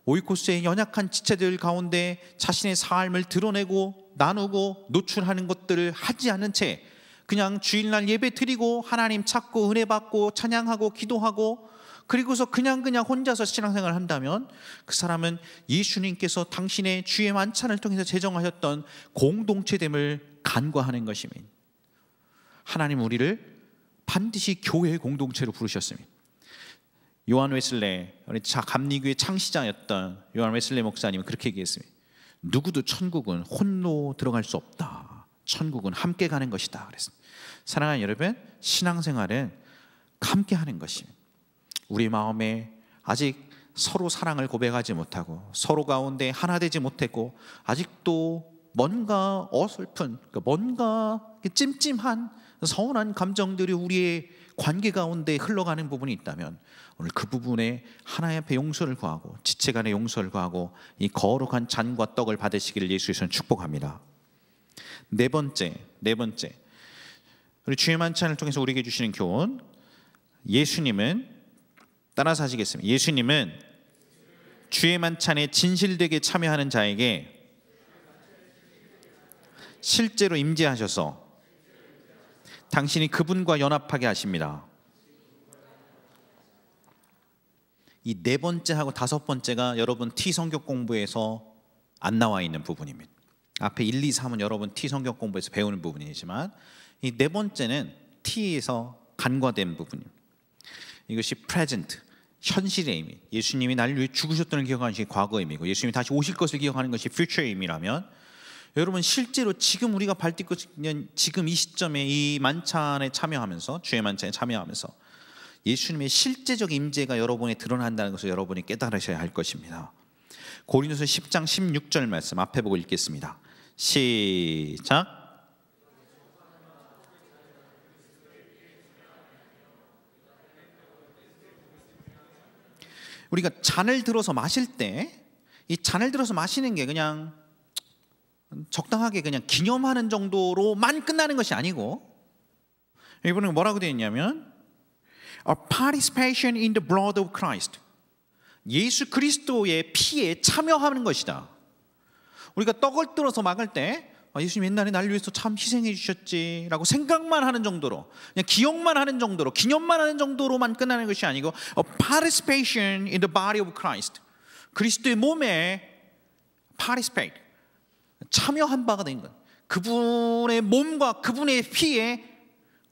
오이코스의 연약한 지체들 가운데 자신의 삶을 드러내고 나누고 노출하는 것들을 하지 않는 채 그냥 주일날 예배 드리고 하나님 찾고 은혜 받고 찬양하고 기도하고 그리고서 그냥 혼자서 신앙생활을 한다면, 그 사람은 예수님께서 당신의 주의 만찬을 통해서 제정하셨던 공동체됨을 간과하는 것입니다. 하나님 우리를 반드시 교회의 공동체로 부르셨습니다. 요한 웨슬레, 감리교의 창시자였던 요한 웨슬레 목사님은 그렇게 얘기했습니다. 누구도 천국은 홀로 들어갈 수 없다. 천국은 함께 가는 것이다. 그랬습니다. 사랑하는 여러분, 신앙생활은 함께 하는 것입니다. 우리 마음에 아직 서로 사랑을 고백하지 못하고 서로 가운데 하나 되지 못했고 아직도 뭔가 어설픈, 뭔가 찜찜한 서운한 감정들이 우리의 관계 가운데 흘러가는 부분이 있다면, 오늘 그 부분에 하나님 앞에 용서를 구하고 지체 간의 용서를 구하고 이 거룩한 잔과 떡을 받으시기를 예수께서는 축복합니다. 네 번째, 우리 주의 만찬을 통해서 우리에게 주시는 교훈, 예수님은, 따라서 하시겠습니다. 예수님은 주의 만찬에 진실되게 참여하는 자에게 실제로 임재하셔서 당신이 그분과 연합하게 하십니다. 이 네 번째하고 다섯 번째가 여러분 T 성경 공부에서 안 나와 있는 부분입니다. 앞에 1, 2, 3은 여러분 T 성경 공부에서 배우는 부분이지만, 이 네 번째는 T에서 간과된 부분입니다. 이것이 present, 현실의 의미, 예수님이 나를 위해 죽으셨다는 기억하는 것이 과거의 의미고 예수님이 다시 오실 것을 기억하는 것이 future의 의미라면, 여러분 실제로 지금 우리가 발딛고 있는 지금 이 시점에 이 만찬에 참여하면서, 주의 만찬에 참여하면서 예수님의 실제적 임재가 여러분에 드러난다는 것을 여러분이 깨달으셔야 할 것입니다. 고린도서 10장 16절 말씀 앞에 보고 읽겠습니다. 시작. 우리가 잔을 들어서 마실 때 이 잔을 들어서 마시는 게 그냥 적당하게 그냥 기념하는 정도로만 끝나는 것이 아니고, 이번에 뭐라고 되어 있냐면 A participation in the blood of Christ, 예수 그리스도의 피에 참여하는 것이다. 우리가 떡을 들어서 막을 때 예수님 옛날에 나를 위해서 참 희생해 주셨지라고 생각만 하는 정도로, 그냥 기억만 하는 정도로, 기념만 하는 정도로만 끝나는 것이 아니고 A participation in the body of Christ, 그리스도의 몸에 participate, 참여한 바가 된 것, 그분의 몸과 그분의 피에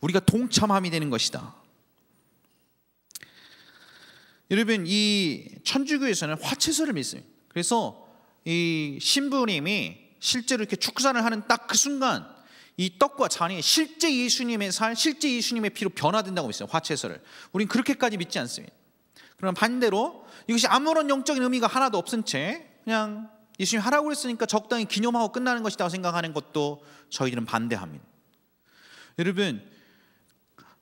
우리가 동참함이 되는 것이다. 여러분, 이 천주교에서는 화채설을 믿습니다. 그래서 이 신부님이 실제로 이렇게 축사를 하는 딱 그 순간 이 떡과 잔이 실제 예수님의 살, 실제 예수님의 피로 변화된다고 믿어요. 화채설을. 우린 그렇게까지 믿지 않습니다. 그러나 반대로 이것이 아무런 영적인 의미가 하나도 없은 채 그냥 예수님이 하라고 했으니까 적당히 기념하고 끝나는 것이라고 생각하는 것도 저희들은 반대합니다. 여러분,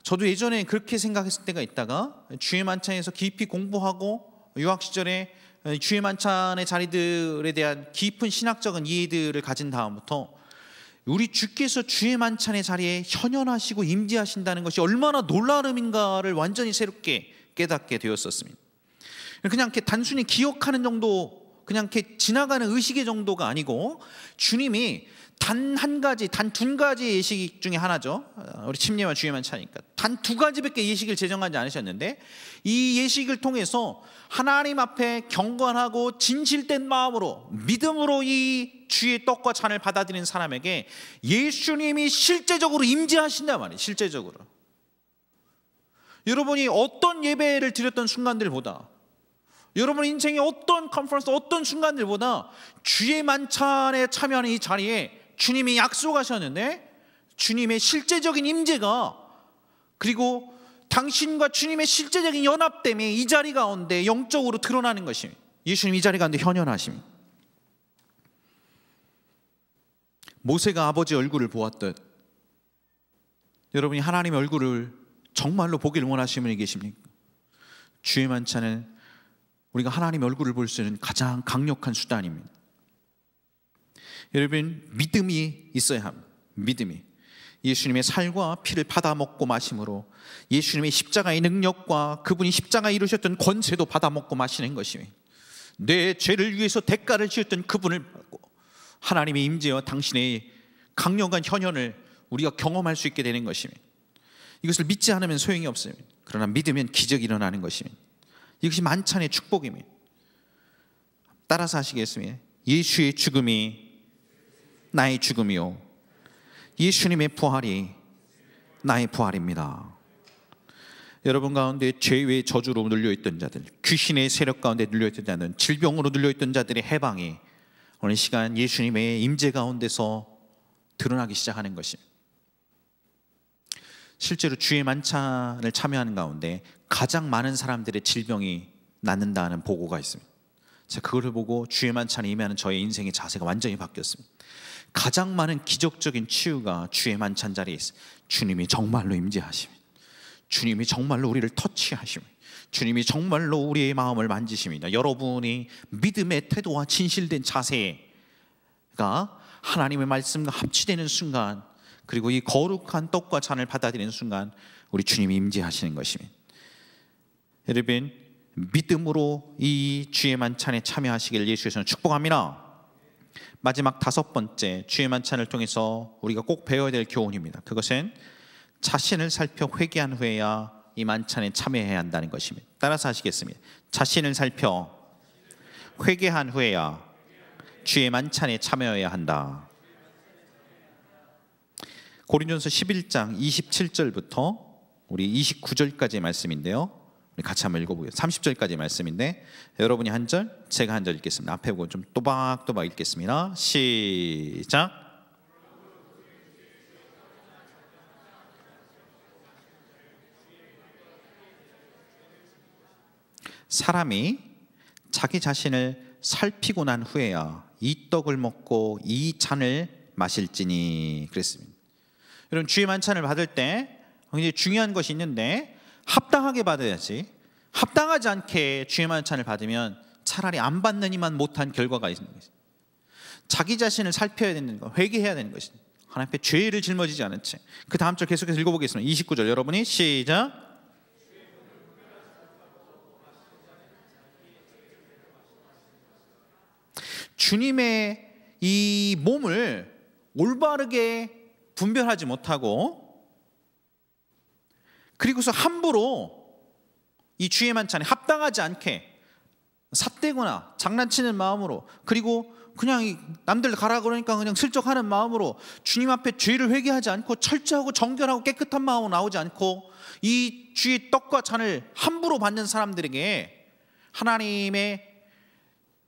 저도 예전에 그렇게 생각했을 때가 있다가 주의 만찬에서 깊이 공부하고 유학 시절에 주의 만찬의 자리들에 대한 깊은 신학적인 이해들을 가진 다음부터 우리 주께서 주의 만찬의 자리에 현현하시고 임재하신다는 것이 얼마나 놀라움인가를 완전히 새롭게 깨닫게 되었었습니다. 그냥 이렇게 단순히 기억하는 정도, 그냥 이렇게 지나가는 의식의 정도가 아니고, 주님이 단 한 가지, 단 두 가지 예식 중에 하나죠. 우리 침례와 주의 만찬이니까 단 두 가지밖에 예식을 제정하지 않으셨는데, 이 예식을 통해서 하나님 앞에 경건하고 진실된 마음으로 믿음으로 이 주의 떡과 잔을 받아들이는 사람에게 예수님이 실제적으로 임재하신단 말이에요. 실제적으로. 여러분이 어떤 예배를 드렸던 순간들보다, 여러분 인생의 어떤 컨퍼런스, 어떤 순간들보다 주의 만찬에 참여하는 이 자리에 주님이 약속하셨는데, 주님의 실제적인 임재가, 그리고 당신과 주님의 실제적인 연합됨이 이 자리 가운데 영적으로 드러나는 것입니다. 예수님 이 자리 가운데 현현하십니다. 모세가 아버지 얼굴을 보았듯, 여러분이 하나님의 얼굴을 정말로 보길 원하시는 분이 계십니까? 주의 만찬은 우리가 하나님의 얼굴을 볼 수 있는 가장 강력한 수단입니다. 여러분, 믿음이 있어야 합니다. 믿음이. 예수님의 살과 피를 받아 먹고 마심으로 예수님의 십자가의 능력과 그분이 십자가에 이루셨던 권세도 받아 먹고 마시는 것입니다. 내 죄를 위해서 대가를 지었던 그분을 받고 하나님의 임재와 당신의 강력한 현현을 우리가 경험할 수 있게 되는 것입니다. 이것을 믿지 않으면 소용이 없습니다. 그러나 믿으면 기적이 일어나는 것입니다. 이것이 만찬의 축복입니다. 따라서 하시겠습니다. 예수의 죽음이 나의 죽음이요, 예수님의 부활이 나의 부활입니다. 여러분 가운데 죄의 저주로 눌려있던 자들, 귀신의 세력 가운데 눌려있던 자들, 질병으로 눌려있던 자들의 해방이 어느 시간 예수님의 임재 가운데서 드러나기 시작하는 것입니다. 실제로 주의 만찬을 참여하는 가운데 가장 많은 사람들의 질병이 낫는다는 보고가 있습니다. 제가 그거를 보고 주의 만찬에 임하는 저의 인생의 자세가 완전히 바뀌었습니다. 가장 많은 기적적인 치유가 주의 만찬 자리에 있습니다. 주님이 정말로 임재하십니다. 주님이 정말로 우리를 터치하십니다. 주님이 정말로 우리의 마음을 만지십니다. 여러분이 믿음의 태도와 진실된 자세가 하나님의 말씀과 합치되는 순간, 그리고 이 거룩한 떡과 잔을 받아들이는 순간 우리 주님이 임재하시는 것입니다. 여러분, 믿음으로 이 주의 만찬에 참여하시길 예수께서는 축복합니다. 마지막 다섯 번째, 주의 만찬을 통해서 우리가 꼭 배워야 될 교훈입니다. 그것은 자신을 살펴 회개한 후에야 이 만찬에 참여해야 한다는 것입니다. 따라서 하시겠습니다. 자신을 살펴 회개한 후에야 주의 만찬에 참여해야 한다. 고린도전서 11장 27절부터 우리 29절까지의 말씀인데요, 우리 같이 한번 읽어보겠습니다. 30절까지의 말씀인데 여러분이 한 절, 제가 한 절 읽겠습니다. 앞에 보고 좀 또박또박 읽겠습니다. 시작. 사람이 자기 자신을 살피고 난 후에야 이 떡을 먹고 이 잔을 마실지니 그랬습니다. 여러분, 주의 만찬을 받을 때 굉장히 중요한 것이 있는데, 합당하게 받아야지, 합당하지 않게 주의 만찬을 받으면 차라리 안 받느니만 못한 결과가 있는 것입니다. 자기 자신을 살펴야 되는 것, 회개해야 되는 것입니다. 하나님 앞에 죄를 짊어지지 않은 채. 그 다음 절 계속해서 읽어보겠습니다. 29절 여러분이 시작. 주님의 이 몸을 올바르게 분별하지 못하고, 그리고서 함부로 이 주의 만찬에 합당하지 않게 삿대거나 장난치는 마음으로, 그리고 그냥 남들 가라 그러니까 그냥 슬쩍 하는 마음으로 주님 앞에 죄를 회개하지 않고 철저하고 정결하고 깨끗한 마음으로 나오지 않고 이 주의 떡과 잔을 함부로 받는 사람들에게 하나님의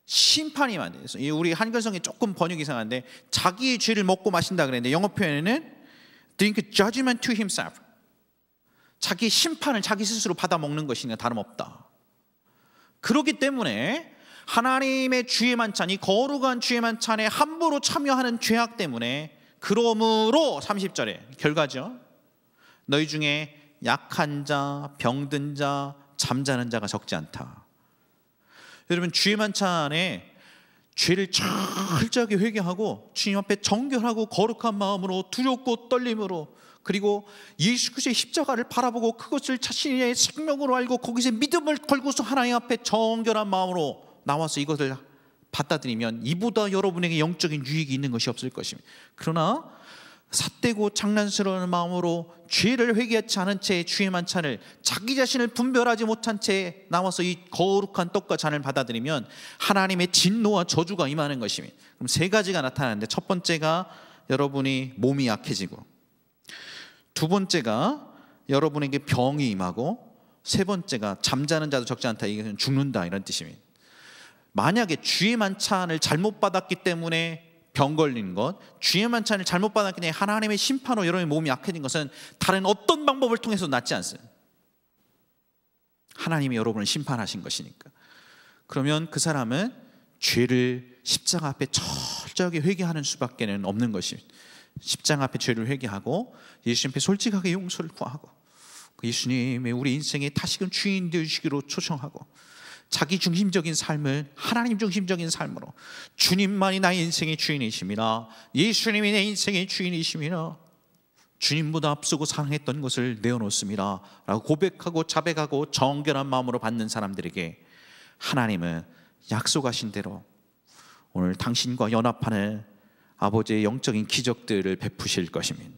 심판이 많아요. 우리 한글성이 조금 번역이 이상한데, 자기의 죄를 먹고 마신다 그랬는데 영어 표현에는 drink judgment to himself, 자기 심판을 자기 스스로 받아 먹는 것이니까 다름없다. 그렇기 때문에 하나님의 주의 만찬, 이 거룩한 주의 만찬에 함부로 참여하는 죄악 때문에, 그러므로 30절에 결과죠, 너희 중에 약한 자, 병든 자, 잠자는 자가 적지 않다. 여러분, 주의 만찬에 죄를 철저하게 회개하고 주님 앞에 정결하고 거룩한 마음으로 두렵고 떨림으로, 그리고 예수 그리스도의 십자가를 바라보고 그것을 자신의 생명으로 알고 거기서 믿음을 걸고서 하나님 앞에 정결한 마음으로 나와서 이것을 받아들이면 이보다 여러분에게 영적인 유익이 있는 것이 없을 것입니다. 그러나 삿되고 장난스러운 마음으로 죄를 회개하지 않은 채 주의 만찬을, 자기 자신을 분별하지 못한 채 나와서 이 거룩한 떡과 잔을 받아들이면 하나님의 진노와 저주가 임하는 것입니다. 그럼 세 가지가 나타나는데, 첫 번째가 여러분이 몸이 약해지고, 두 번째가 여러분에게 병이 임하고, 세 번째가 잠자는 자도 적지 않다, 이것은 죽는다, 이런 뜻입니다. 만약에 주의 만찬을 잘못 받았기 때문에 병 걸린 것, 주의 만찬을 잘못 받았기 때문에 하나님의 심판으로 여러분의 몸이 약해진 것은 다른 어떤 방법을 통해서 낫지 않습니다. 하나님이 여러분을 심판하신 것이니까. 그러면 그 사람은 죄를 십자가 앞에 철저하게 회개하는 수밖에 없는 것입니다. 십자가 앞에 죄를 회개하고 예수님 앞에 솔직하게 용서를 구하고, 그 예수님의 우리 인생의 다시금 주인 되시기로 초청하고, 자기 중심적인 삶을 하나님 중심적인 삶으로, 주님만이 나의 인생의 주인이십니다, 예수님이 내 인생의 주인이십니다, 주님보다 앞서고 사랑했던 것을 내어놓습니다 라고 고백하고 자백하고 정결한 마음으로 받는 사람들에게 하나님은 약속하신 대로 오늘 당신과 연합하는 아버지의 영적인 기적들을 베푸실 것입니다.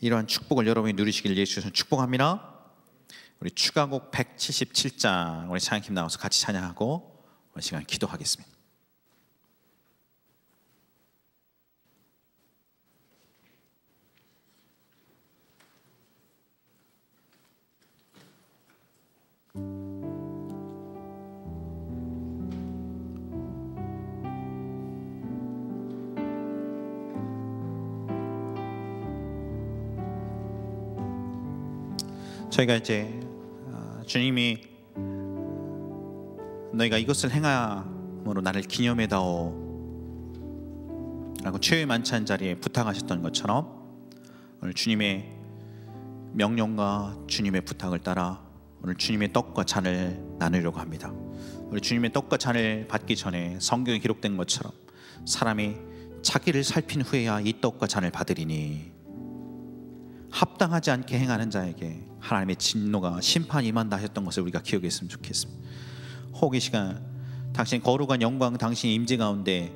이러한 축복을 여러분이 누리시길 예수께서 축복합니다. 우리 추가곡 177장 우리 찬양팀 나와서 같이 찬양하고 오늘 시간 기도하겠습니다. 저희가 이제 주님이 너희가 이것을 행함으로 나를 기념해다오 라고 최후의 만찬 자리에 부탁하셨던 것처럼, 오늘 주님의 명령과 주님의 부탁을 따라 오늘 주님의 떡과 잔을 나누려고 합니다. 우리 주님의 떡과 잔을 받기 전에 성경에 기록된 것처럼 사람이 자기를 살핀 후에야 이 떡과 잔을 받으리니 합당하지 않게 행하는 자에게 하나님의 진노가 심판이 임한다 하셨던 것을 우리가 기억했으면 좋겠습니다. 혹 이 시간 당신 거룩한 영광, 당신의 임재 가운데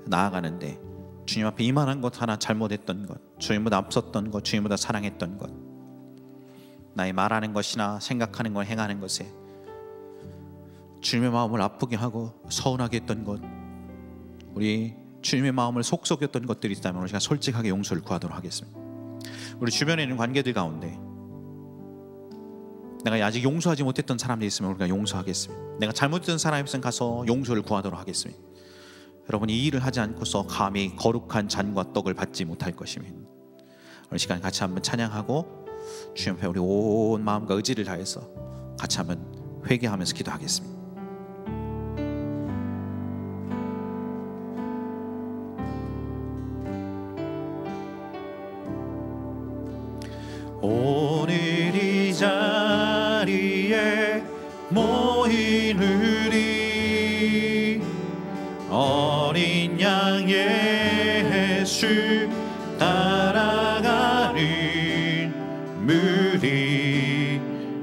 나아가는데 주님 앞에 이만한 것 하나 잘못했던 것, 주님보다 앞섰던 것, 주님보다 사랑했던 것, 나의 말하는 것이나 생각하는 것, 행하는 것에 주님의 마음을 아프게 하고 서운하게 했던 것, 우리 주님의 마음을 속썩였던 것들이 있다면 우리가 솔직하게 용서를 구하도록 하겠습니다. 우리 주변에 있는 관계들 가운데 내가 아직 용서하지 못했던 사람들이 있으면 우리가 용서하겠습니다. 내가 잘못했던 사람이 있으면 가서 용서를 구하도록 하겠습니다. 여러분이 이 일을 하지 않고서 감히 거룩한 잔과 떡을 받지 못할 것입니다. 오늘 시간 같이 한번 찬양하고 주님 앞에 우리 온 마음과 의지를 다해서 같이 한번 회개하면서 기도하겠습니다. 오늘 이 자리에 모인 우리 어린 양 예수 따라가는 무리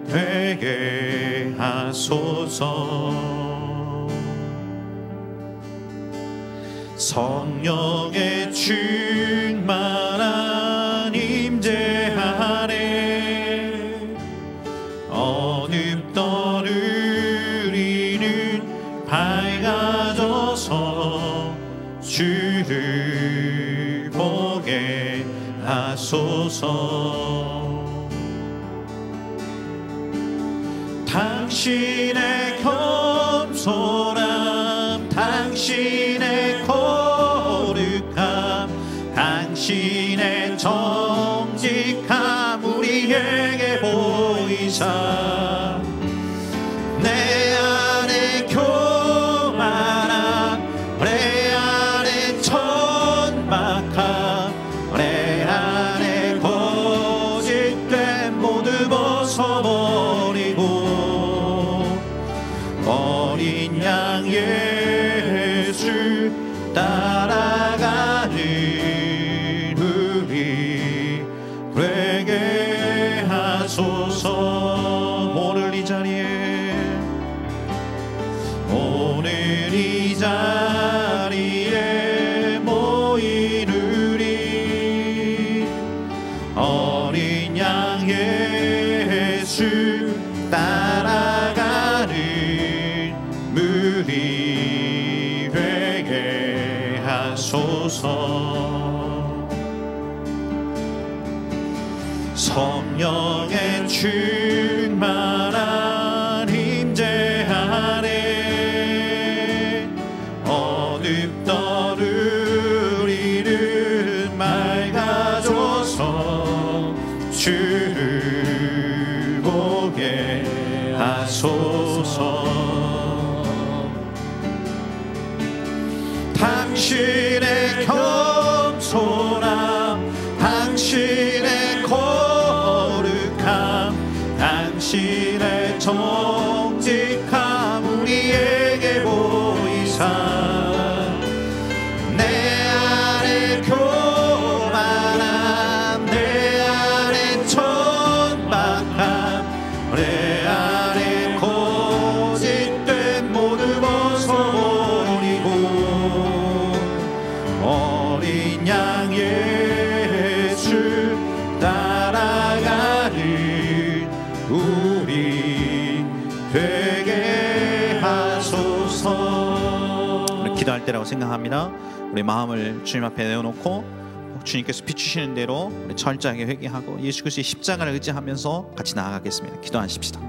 되게 하소서. 성령의 충만한 임재 아래 어둠 떠누리는 밝아져서 주를 보게 하소서. 당신의 겸손함, 당신의 거룩함, 당신의 정직함 우리에게 보이사 내 안에 교만함, 내 안에 천박함, 내 안에 거짓됨 모두 벗어버리고 어린 양 하소서. 오늘 이 자리에 모인 우리 어린 양 예수 따라가는 무리 되게 하소서. 성령의 충만한 임재 안에 어둠 떠르리는 맑아져서 주를 보게 하소서. 당신의 겸손함, 당신의 거룩함, 당신의 정직함 우리에게 보이사 내 안에 교만함, 내 안에 천박함, 내 안에 거짓된 모두 벗어버리고 어린 양 예수 따라가는 우리 되게 하소서. 우리 기도할 때라고 생각합니다. 우리 마음을 주님 앞에 내어놓고 주님께서 비추시는 대로 우리 철저하게 회개하고 예수 그리스도의 십자가를 의지하면서 같이 나아가겠습니다. 기도하십시다.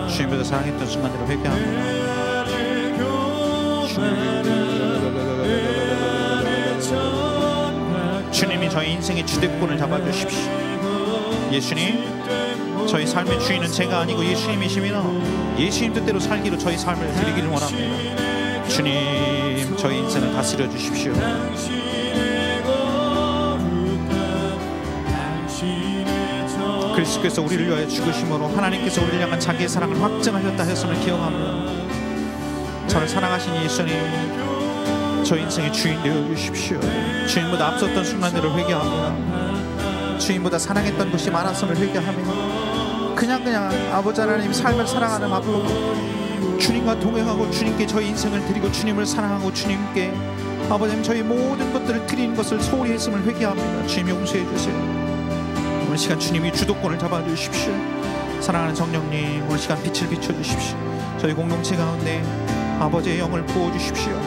주님보다 사랑했던 순간들을 회개합니다. 주님이 저희 인생의 주대권을 잡아주십시오. 예수님, 저희 삶의 주인은 제가 아니고 예수님이시며 예수님 뜻대로 살기로 저희 삶을 드리기를 원합니다. 주님, 저희 인생을 다스려 주십시오. 그리스도께서 우리를 위하여 죽으심으로 하나님께서 우리를 향한 자기의 사랑을 확증하셨다 했음을 기억합니다. 저를 사랑하신 예수님, 저 인생의 주인 되어 주십시오. 주님보다 앞섰던 순간들을 회개합니다. 주님보다 사랑했던 것이 많았음을 회개하며 그냥 아버지 하나님 삶을 살아가는 앞으로 주님과 동행하고 주님께 저희 인생을 드리고 주님을 사랑하고 주님께 아버지 하나님 저희 모든 것들을 드리는 것을 소홀히 했음을 회개합니다. 주님 용서해 주세요. 오늘 시간 주님이 주도권을 잡아주십시오. 사랑하는 성령님, 오늘 시간 빛을 비춰주십시오. 저희 공동체 가운데 아버지의 영을 부어주십시오.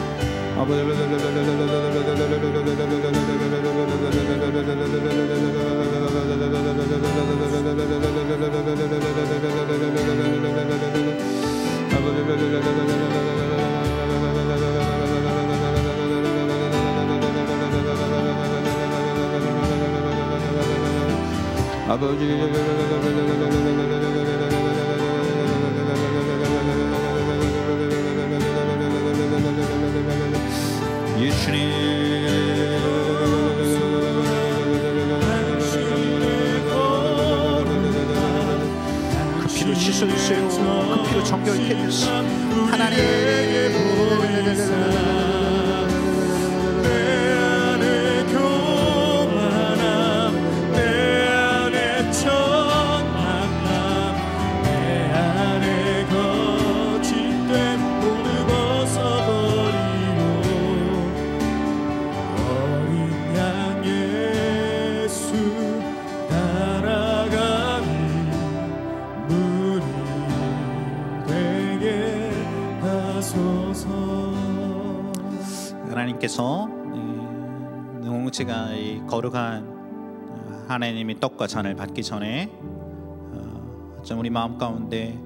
아버지 예수님, 그 피로 씻어주세요. 그 피로 정결케 해주세요. 하나님, 하나님께서 공동체가 이 거룩한 하나님의 떡과 잔을 받기 전에 좀 우리 마음 가운데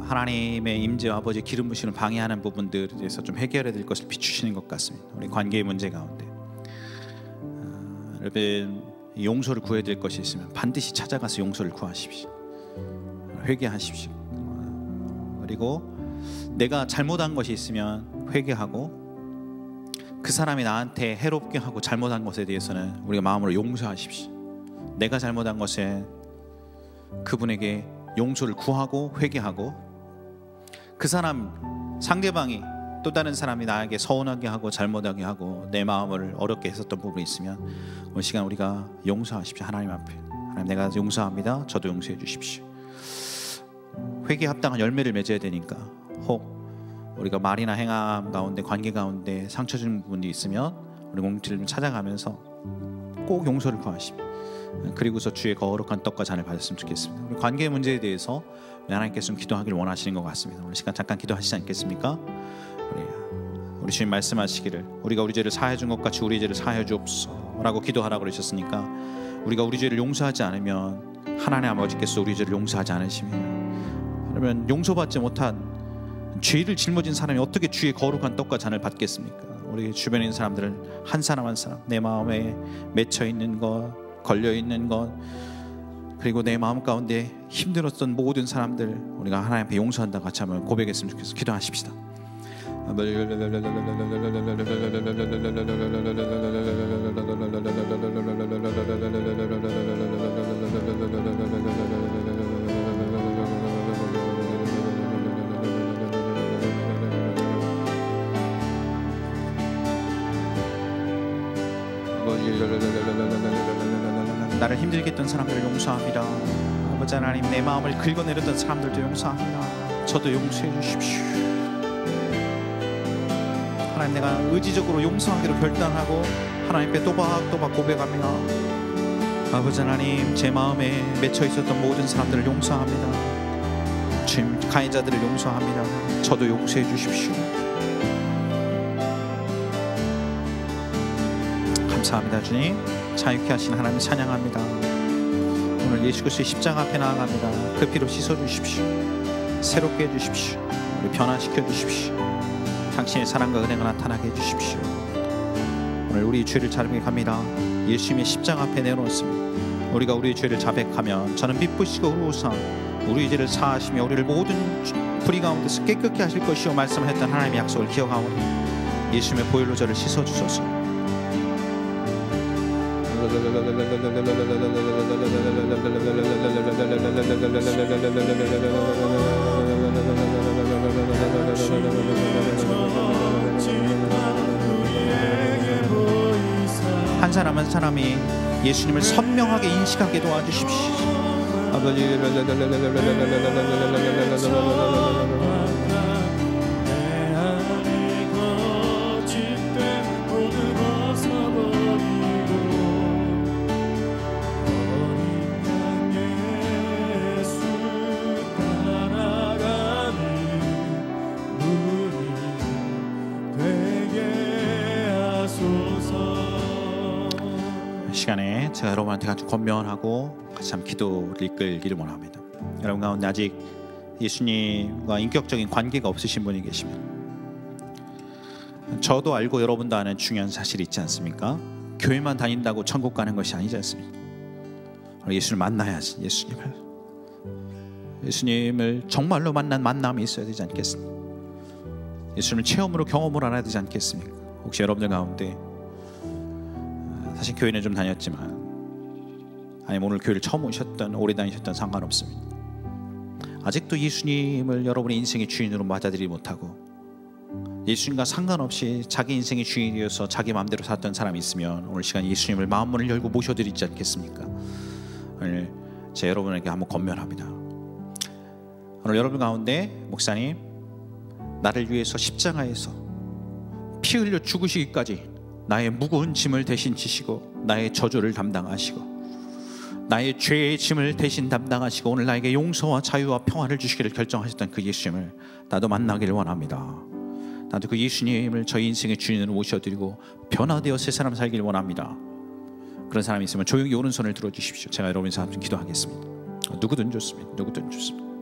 하나님의 임재와 아버지 기름 부으시는 방해하는 부분들에 대해서 좀 해결해야 될 것을 비추시는 것 같습니다. 우리 관계의 문제 가운데 여러분 용서를 구해야 될 것이 있으면 반드시 찾아가서 용서를 구하십시오. 회개하십시오. 그리고 내가 잘못한 것이 있으면 회개하고 그 사람이 나한테 해롭게 하고 잘못한 것에 대해서는 우리가 마음으로 용서하십시오. 내가 잘못한 것에 그분에게 용서를 구하고 회개하고 그 사람 상대방이 또 다른 사람이 나에게 서운하게 하고 잘못하게 하고 내 마음을 어렵게 했었던 부분이 있으면 오늘 시간 우리가 용서하십시오. 하나님 앞에 하나님 내가 용서합니다. 저도 용서해 주십시오. 회개에 합당한 열매를 맺어야 되니까 혹 우리가 말이나 행함 가운데 관계 가운데 상처 주는 부분이 있으면 우리 공동체를 좀 찾아가면서 꼭 용서를 구하십시오. 그리고서 주의 거룩한 떡과 잔을 받았으면 좋겠습니다. 우리 관계 문제에 대해서 하나님께서 좀 기도하기를 원하시는 것 같습니다. 오늘 시간 잠깐 기도하시지 않겠습니까? 우리 주님 말씀하시기를 우리가 우리 죄를 사하여 준 것 같이 우리 죄를 사하여 주옵소서라고 기도하라고 그러셨으니까 우리가 우리 죄를 용서하지 않으면 하나님 아버지께서 우리 죄를 용서하지 않으시면 그러면 용서받지 못한 죄를 짊어진 사람이 어떻게 주의 거룩한 떡과 잔을 받겠습니까? 우리 주변에 있는 사람들은 한 사람 한 사람 내 마음에 맺혀 있는 것 걸려 있는 것 그리고 내 마음 가운데 힘들었던 모든 사람들 우리가 하나님 앞에 용서한다 같이 한번 고백했으면 좋겠어요. 기도하십시다. 나를 힘들게 했던 사람들을 용서합니다. 아버지 하나님 내 마음을 긁어내렸던 사람들도 용서합니다. 저도 용서해 주십시오. 하나님 내가 의지적으로 용서하기로 결단하고 하나님께 또박또박 고백합니다. 아버지 하나님 제 마음에 맺혀 있었던 모든 사람들을 용서합니다. 주님 가해자들을 용서합니다. 저도 용서해 주십시오. 감사합니다. 주님 자유케 하신 하나님 찬양합니다. 오늘 예수 그리스도의 십자가 앞에 나아갑니다. 그 피로 씻어주십시오. 새롭게 해주십시오. 우리 변화시켜 주십시오. 당신의 사랑과 은혜가 나타나게 해주십시오. 오늘 우리 죄를 자르게 갑니다. 예수님의 십자가 앞에 내놓습니다. 우리가 우리의 죄를 자백하면 저는 미쁘시고 의로우사 우리의 죄를 사하시며 우리를 모든 불의 가운데서 깨끗게 하실 것이요 말씀하셨던 하나님의 약속을 기억하오니 예수님의 보혈로 저를 씻어주소서. 한 사람 한 사람이 예수님을 선명하게 인식하게 도와주십시오. 아버지 시간에 제가 여러분한테 같이 권면하고 같이 한번 기도를 이끌기를 원합니다. 여러분 가운데 아직 예수님과 인격적인 관계가 없으신 분이 계시면 저도 알고 여러분도 아는 중요한 사실이 있지 않습니까? 교회만 다닌다고 천국 가는 것이 아니지 않습니까? 예수를 만나야지. 예수님을 정말로 만난 만남이 있어야 되지 않겠습니까? 예수님을 체험으로 경험을 알아야 되지 않겠습니까? 혹시 여러분들 가운데 사실 교회는 좀 다녔지만 아니면 오늘 교회를 처음 오셨던 오래 다니셨던 상관없습니다. 아직도 예수님을 여러분의 인생의 주인으로 맞아들이지 못하고 예수님과 상관없이 자기 인생의 주인이 되어서 자기 마음대로 살았던 사람이 있으면 오늘 시간 예수님을 마음문을 열고 모셔드리지 않겠습니까? 오늘 제 여러분에게 한번 권면합니다. 오늘 여러분 가운데 목사님 나를 위해서 십자가에서 피 흘려 죽으시기까지 나의 무거운 짐을 대신 지시고 나의 저주를 담당하시고 나의 죄의 짐을 대신 담당하시고 오늘 나에게 용서와 자유와 평화를 주시기를 결정하셨던 그 예수님을 나도 만나기를 원합니다. 나도 그 예수님을 저희 인생의 주인으로 모셔드리고 변화되어 새 사람 살기를 원합니다. 그런 사람이 있으면 조용히 오른손을 들어주십시오. 제가 여러분의 사람 좀 기도하겠습니다. 누구든 좋습니다. 누구든 좋습니다.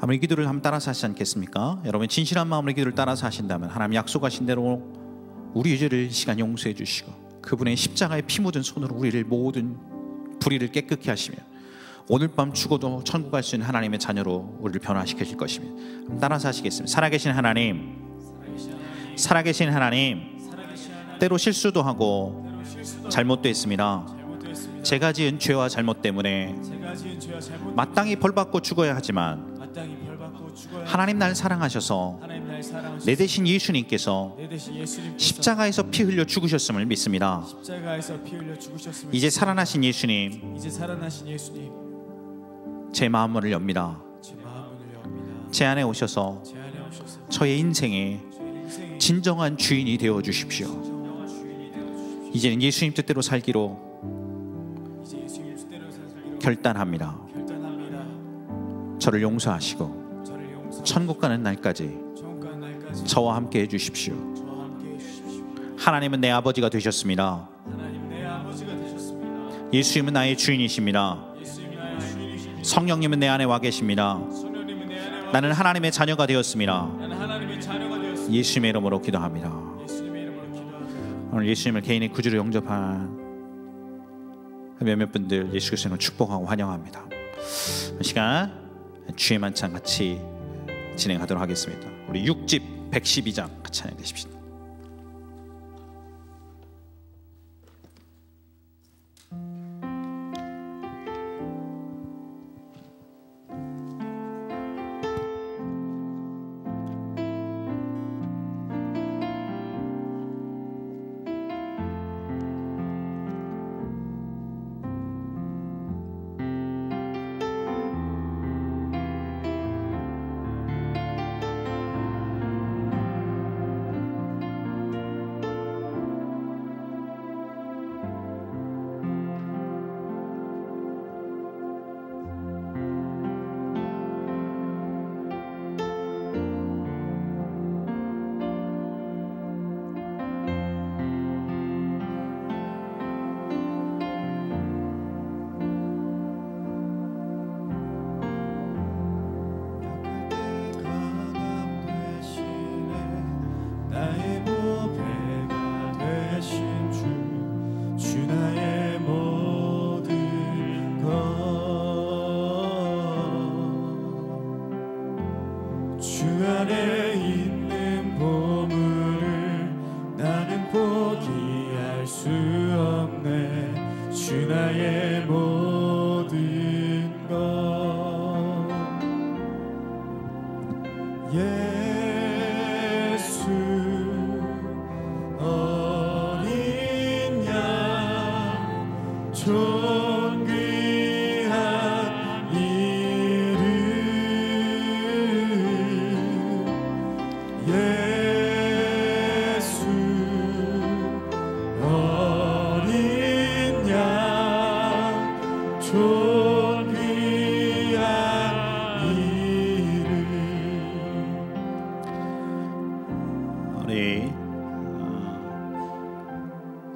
아무리 기도를 한번 따라서 하시지 않겠습니까? 여러분 진실한 마음으로 기도를 따라서 하신다면 하나님 약속하신 대로 우리 죄를 이 시간 용서해 주시고 그분의 십자가에 피 묻은 손으로 우리를 모든 불의를 깨끗게 하시며 오늘 밤 죽어도 천국 갈 수 있는 하나님의 자녀로 우리를 변화시켜 줄 것입니다. 따라서 하시겠습니다. 살아계신 하나님, 살아계신 하나님, 때로 실수도 하고 잘못도 했습니다. 제가 지은 죄와 잘못 때문에 마땅히 벌받고 죽어야 하지만 하나님 날 사랑하셔서 내 대신 예수님께서 십자가에서 피 흘려 죽으셨음을 믿습니다. 이제 살아나신 예수님, 제 마음을 엽니다. 제 안에 오셔서 저의 인생의 진정한 주인이 되어 주십시오. 이제는 예수님 뜻대로 살기로 결단합니다. 저를 용서하시고 천국 가는 날까지 저와 함께 해주십시오. 하나님은 내 아버지가 되셨습니다. 예수님은 나의 주인이십니다. 성령님은 내 안에 와 계십니다. 나는 하나님의 자녀가 되었습니다. 예수님의 이름으로 기도합니다. 오늘 예수님을 개인의 구주로 영접한 몇몇 분들 예수 그리스도로 축복하고 환영합니다. 이 시간 주의 만찬 같이 진행하도록 하겠습니다. 우리 6집 112장 같이 찬양해 주십시오.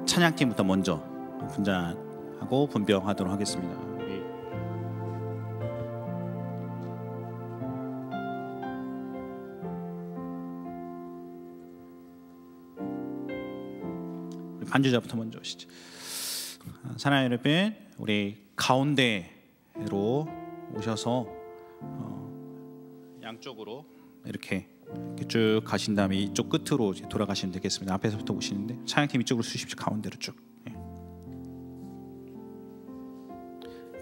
찬양팀부터 먼저 분잔하고 분병하도록 하겠습니다. 우리 반주자부터 먼저 오시죠. 사랑하는 여러분, 우리 가운데로 오셔서 양쪽으로 이렇게 쭉 가신 다음에 이쪽 끝으로 돌아가시면 되겠습니다. 앞에서부터 오시는데 찬양팀 이쪽으로 쓰십시오. 가운데로 쭉.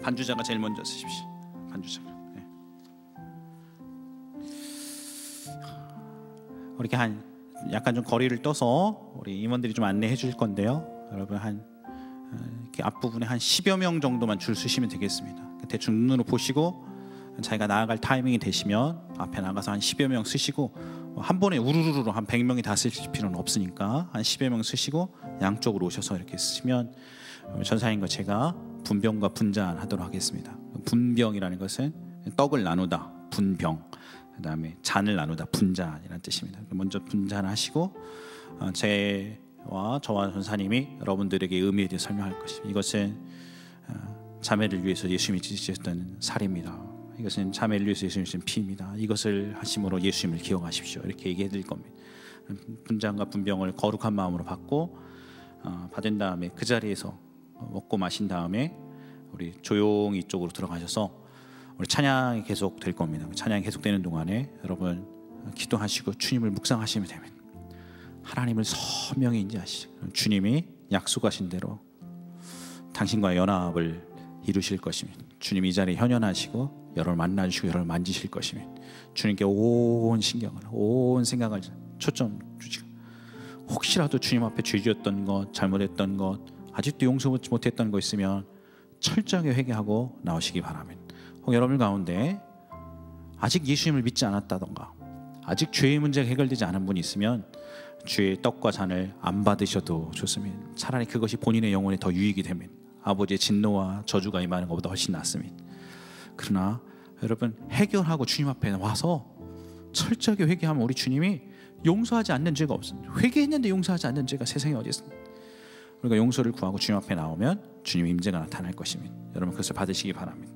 반주자가 제일 먼저 쓰십시오. 반주자가. 이렇게 한 약간 좀 거리를 떠서 우리 임원들이 좀 안내해 줄 건데요. 여러분 이렇게 앞부분에 한 10여 명 정도만 줄 서시면 되겠습니다. 대충 눈으로 보시고 자기가 나아갈 타이밍이 되시면 앞에 나가서 한 10여 명 쓰시고 한 번에 우르르르 한 100명이 다 쓰실 필요는 없으니까 한 10여 명 쓰시고 양쪽으로 오셔서 이렇게 쓰시면 전사님과 제가 분병과 분잔하도록 하겠습니다. 분병이라는 것은 떡을 나누다, 분병. 그다음에 잔을 나누다, 분잔이라는 뜻입니다. 먼저 분잔하시고 저와 전사님이 여러분들에게 의미에 대해 설명할 것입니다. 이것은 자매를 위해서 예수님이 지으셨던 살입니다. 이것은 자매를 위해서 예수님 주신 피입니다. 이것을 하심으로 예수님을 기억하십시오. 이렇게 얘기해 드릴 겁니다. 분장과 분병을 거룩한 마음으로 받고 받은 다음에 그 자리에서 먹고 마신 다음에 우리 조용히 이쪽으로 들어가셔서 우리 찬양이 계속 될 겁니다. 찬양이 계속되는 동안에 여러분 기도하시고 주님을 묵상하시면 됩니다. 하나님을 선명히 인지하시죠. 주님이 약속하신 대로 당신과의 연합을 이루실 것입니다. 주님이 이 자리에 현현하시고 여러분을 만나주시고 여러분을 만지실 것입니다. 주님께 온 신경을 온 생각을 초점 주시고 혹시라도 주님 앞에 죄지었던 것 잘못했던 것 아직도 용서받지 못했던 거 있으면 철저하게 회개하고 나오시기 바랍니다. 혹 여러분 가운데 아직 예수님을 믿지 않았다던가 아직 죄의 문제가 해결되지 않은 분이 있으면 주의 떡과 잔을 안 받으셔도 좋습니다. 차라리 그것이 본인의 영혼에 더 유익이 됩니다. 아버지의 진노와 저주가 임하는 것보다 훨씬 낫습니다. 그러나 여러분 해결하고 주님 앞에 와서 철저하게 회개하면 우리 주님이 용서하지 않는 죄가 없습니다. 회개했는데 용서하지 않는 죄가 세상에 어디 있습니까? 우리가 용서를 구하고 주님 앞에 나오면 주님의 임재가 나타날 것입니다. 여러분 그것을 받으시기 바랍니다.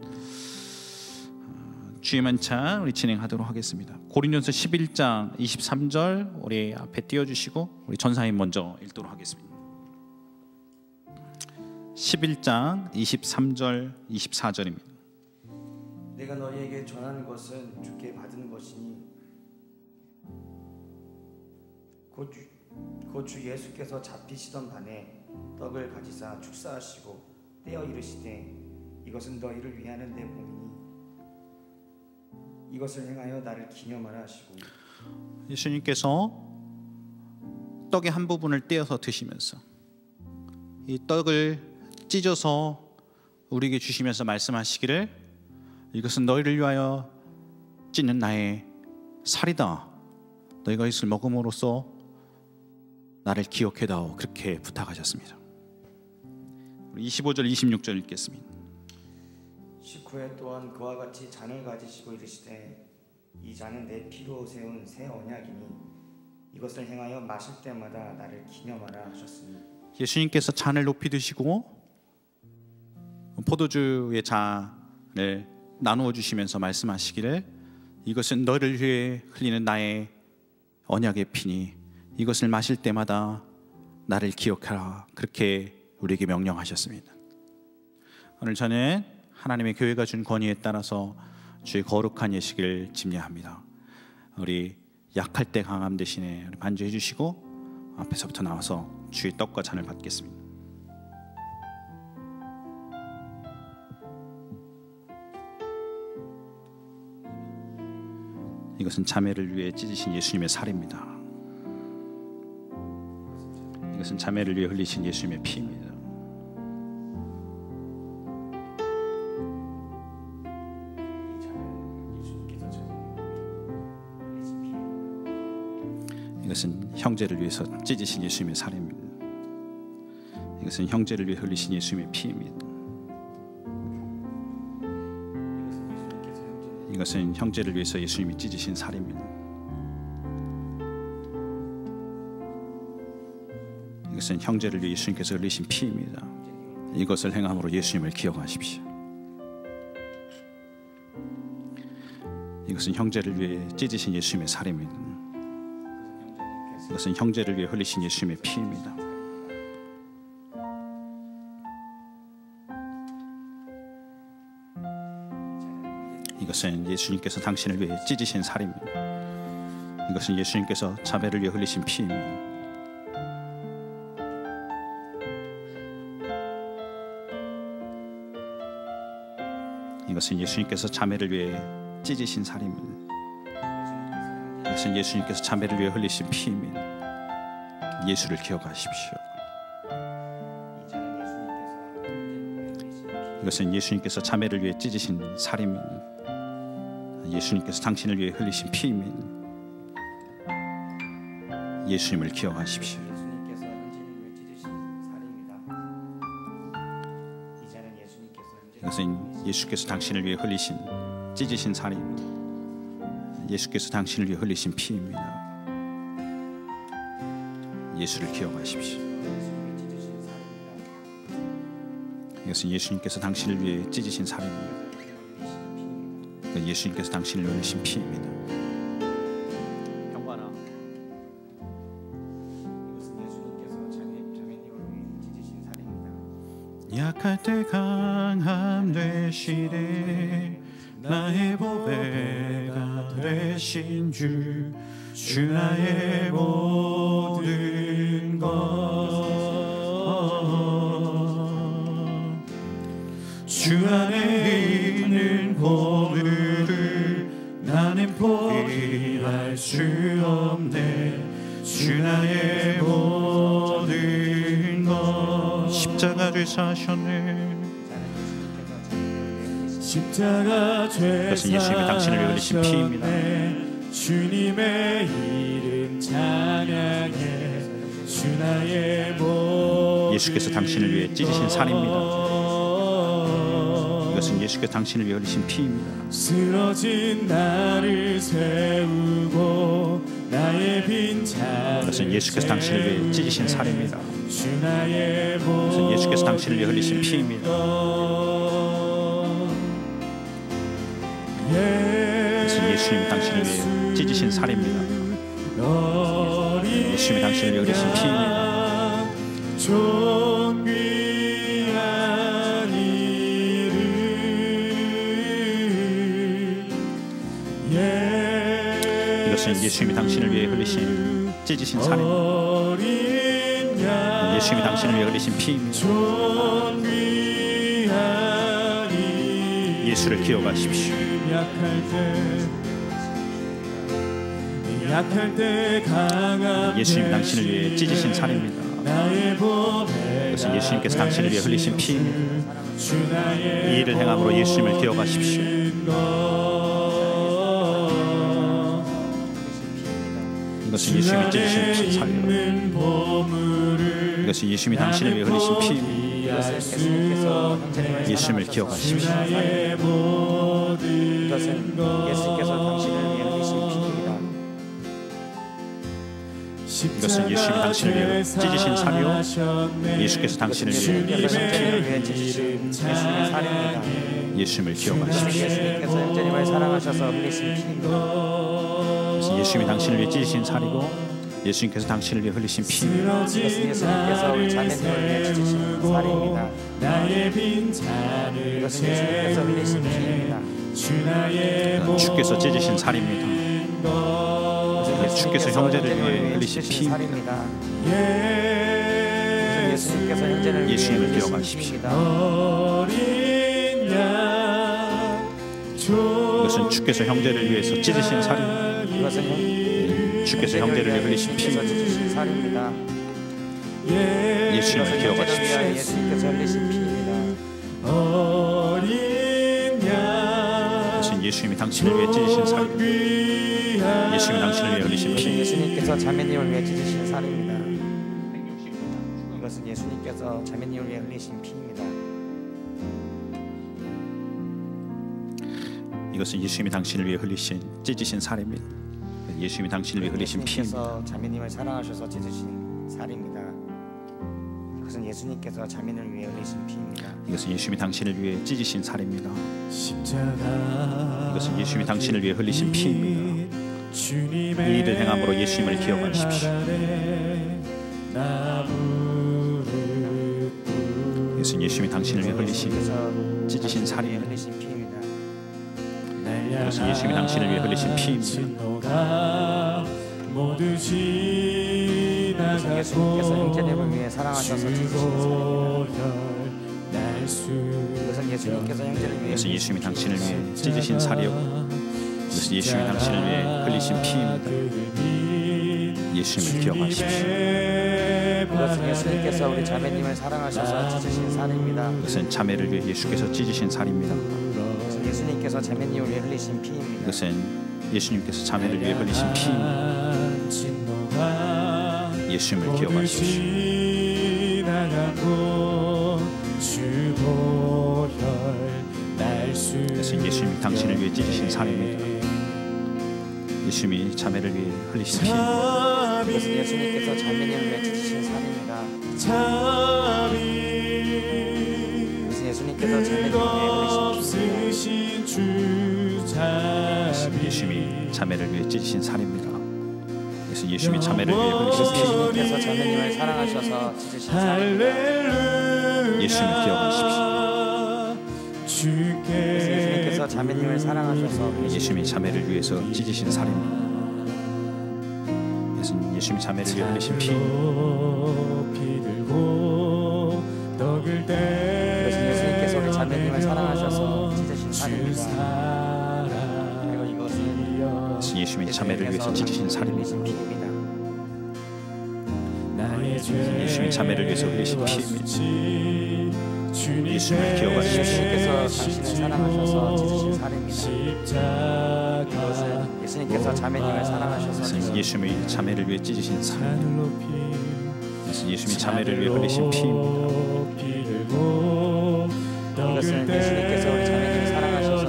주의 만찬 우리 진행하도록 하겠습니다. 고린도전서 11장 23절 우리 앞에 띄워주시고 우리 전사님 먼저 읽도록 하겠습니다. 11장 23절 24절입니다. 내가 너희에게 전하는 것은 주께 받은 것이니 곧 주 예수께서 잡히시던 밤에 떡을 가지사 축사하시고 떼어 이르시되 이것은 너희를 위하는 내 몸이니 이것을 행하여 나를 기념하라 하시고 예수님께서 떡의 한 부분을 떼어서 드시면서 이 떡을 찢어서 우리에게 주시면서 말씀하시기를 이것은 너희를 위하여 찢는 나의 살이다. 너희가 이것을 먹음으로써 나를 기억해다오. 그렇게 부탁하셨습니다. 우리 25절 26절 읽겠습니다. 식후에 또한 그와 같이 잔을 가지시고 이르시되 이 잔은 내 피로 세운 새 언약이니 이것을 행하여 마실 때마다 나를 기념하라 하셨으니 예수님께서 잔을 높이 드시고 포도주의 잔을 나누어 주시면서 말씀하시기를 이것은 너를 위해 흘리는 나의 언약의 피니 이것을 마실 때마다 나를 기억하라. 그렇게 우리에게 명령하셨습니다. 오늘 저는 하나님의 교회가 준 권위에 따라서 주의 거룩한 예식을 집례합니다. 우리 약할 때 강함 대신에 반주해 주시고 앞에서부터 나와서 주의 떡과 잔을 받겠습니다. 이것은 자매를 위해 찢으신 예수님의 살입니다. 이것은 자매를 위해 흘리신 예수님의 피입니다. 이것은 형제를 위해서 찢으신 예수님의 살입니다. 이것은 형제를 위해 흘리신 예수님의 피입니다. 이것은 형제를 위해서 예수님이 찢으신 살입니다. 이것은 형제를 위해 예수님께서 흘리신 피입니다. 이것을 행함으로 예수님을 기억하십시오. 이것은 형제를 위해 찢으신 예수님의 살입니다. 이것은 형제를 위해 흘리신 예수님의 피입니다. 이것은 예수님께서 당신을 위해 찢으신 살입니다. 이것은 예수님께서 자매를 위해 흘리신 피입니다. 이것은 예수님께서 자매를 위해 찢으신 살입니다. 이것은 예수님께서 자매를 위해 흘리신 피입니다. 예수를 기억하십시오. 이것은 예수님께서 자매를 위해 찢으신 살입니다. 예수님께서 당신을 위해 흘리신 피입니다. 예수님을 기억하십시오. 이것은 예수께서 당신을 위해 흘리신 찢으신 살입니다. 예수께서 당신을 위해 흘리신 피입니다. 예수를 기억하십시오. 이것은 예수님께서 당신을 위해 찢으신 살입니다. 예수님께서 당신을 위해 흘리신 피입니다. 이것은 예수님께서 자매님을 위해 찢으신 살입니다. 약할 때 강함 되시되 나의 보배가 되신 주 나의 모든 것 주 안에 있는 보물을 나는 포기할 수 없네. 주 나의 모든 것 십자가 죄 사셨네. 십자가 죄 그것은 예수님이 당신을 위해 흘리신 피입니다. 주님의 이름 찬양해. 주 나의 모든 예수께서 당신을 위해 찢으신 살입니다. 이것은 예수께서 당신을 위해 흘리신 피입니다. 쓰러진 나를 세우고 나의 빈 잔을 그것은 예수께서 당신을 위해 찢으신 살입니다. 주 나의 그것은 예수께서 당신을 위해 흘리신 피입니다. 그것은 예수님이 당신을 위해 찢으신 살입니다. 예수님이 당신을 위해 흘리신 피입니다. 이것은 예수님이 당신을 위해 흘리신 찢으신 살입니다. 예수님이 당신을 위해 흘리신 피입니다. 예수를 기억하십시오. 예수님이 당신을 위해 찢으신 살입니다. 그것은 예수님께서 당신을 위해 흘리신 피입니다. 이 일을 행함으로 예수님을 기억하십시오. 이것은 예수님이 찢으신 살입니다. 이것은 예수님이 당신을 위해 흘리신 피입니다. 예수님을 기억하십시오. 이것은 예수께서 당신을 위해 흘리신 피입니다. 이것은 예수님이 당신을 위해 찢으신 살이요 예수께서 당신을 위해 흘리신 피입니다. 예수님의 살입니다. 예수님을 기억하십시오. 예수님께서 형제님을 사랑하셔서 흘리신 피입니다. 예수님이 당신을 위해 찢으신 살이고 예수님께서 당신을 위해 흘리신 피입니다. 이것은 예수님께서 우리 자매님을 위해 찢으신 살입니다. 이것은 예수님께서 흘리신 피입니다. 주께서 찢으신 살입니다. 주께서 형제를 위해 흘리신 피입니다. 예수님께서 형제를 위해 예수님을 기억하십시오. 이것은 주께서 형제를 위해서 찢으신 살입니다. 이것은 주께서 형제를 위해 흘리신 피입니다. 찢으신 살입니다. 예수님을 기억하십시오. 예수님께서 흘리신 피입니다. 이것은 예수님이 당신을 위해 찢으신 살입니다. 예수님이 당신을 위해 흘리신 피. 예수님께서 자매님을 위해 찢으신 살입니다. 이것은 예수님께서 자매님을 위해 흘리신 피입니다. 이것은 예수님이 당신을 위해 흘리신 찢으신 살입니다. 예수님이 당신을 위해 흘리신 피입니다. 예수님께서 자매님을 사랑하셔서 찢으신 살입니다. 이것은 예수님께서 자매를 위해 흘리신 피입니다. 이것은 예수님이 당신을 위해 찢으신 살입니다. 이것은 예수님이 당신을 위해 흘리신 피입니다. 이 일을 행함으로 예수님을 기억하십시오. 이것은 예수님이 당신을 위해 흘리신 찢으신 살입니다. 이것은 예수님이 당신을 위해 흘리신 피입니다. 이것은 예수님께서 형제님을 위해 사랑하셔서 찢으신 살입니다. 이것은 예수님께서 형제를 위해 이것은 예수님이 당신을 위해 찢으신 살이요 이것은 예수님이 당신을 위해 흘리신 피입니다. 예수님을 기억하십시오. 이것은 예수님께서 우리 자매님을 사랑하셔서 찢으신 살입니다. 이것은 자매를 위해 예수께서 찢으신 살입니다. 이것은 예수님께서 자매님을 위해 흘리신 피입니다. 이것은 예수님께서 자매를 위해 흘리신 피입니다. 예수님을 기억하십시오. 이것은 예수님이 당신을 위해 찢으신 살입니다. 예수님이 자매를 위해 흘리신 피입니다. 이것은 예수님께서 자매님을 위해 찢으신 살입니다. 이것은 예수님께서 자매님을 위해 흘리신 피입니다. 자매를 위해 찢으신 살입니다. 그래서 예수님이 자매를 위해 흘리신 피, 예수님께서 자매님을 사랑하셔서 찢으신 살입니다. 예수님을 기억하십시오. 예수님께서 자매님을 사랑하셔서 예수님이 자매를 위해서 찢으신 살입니다. 예수님이 자매를 위해 흘리신 피, 예수님께서 우리 자매님을 사랑하셔서 찢으신 살입니다. 그리고 이것은 예수님이 자매를 위해서 찢으신 살입니다. 예수님이 자매를 위해서 흘리신 피입니다. 예수님을 기억하십시오. 예수님께서 당신을 사랑하셔서 찢으신 살입니다. 이것은 예수님께서 자매님을 사랑하셔서 예수님이 자매를 위해 찢으신 살입니다. 예수님이 자매를 위해 흘리신 피입니다. 이것은 예수님께서 우리 자매님을 사랑하셔서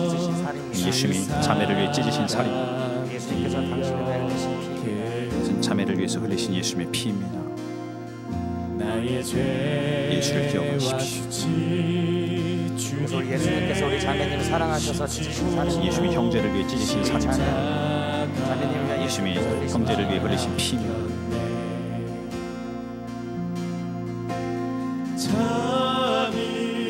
찢으신 살입니다. 예수님이 자매를 위해 찢으신 살입니다. 예수님께서 당신을 위해 흘리신 피입니다. 자매를 위해서 흘리신 예수님의 피입니다. 예수를 기억하십시오. 우리 예수님께서 우리 자매님을 사랑하셔서 찢으신 살입니다. 예수님이 형제를 위해 찢으신 살입니다. 자매님을 위해 예수님이 형제를 위해 흘리신 피입니다.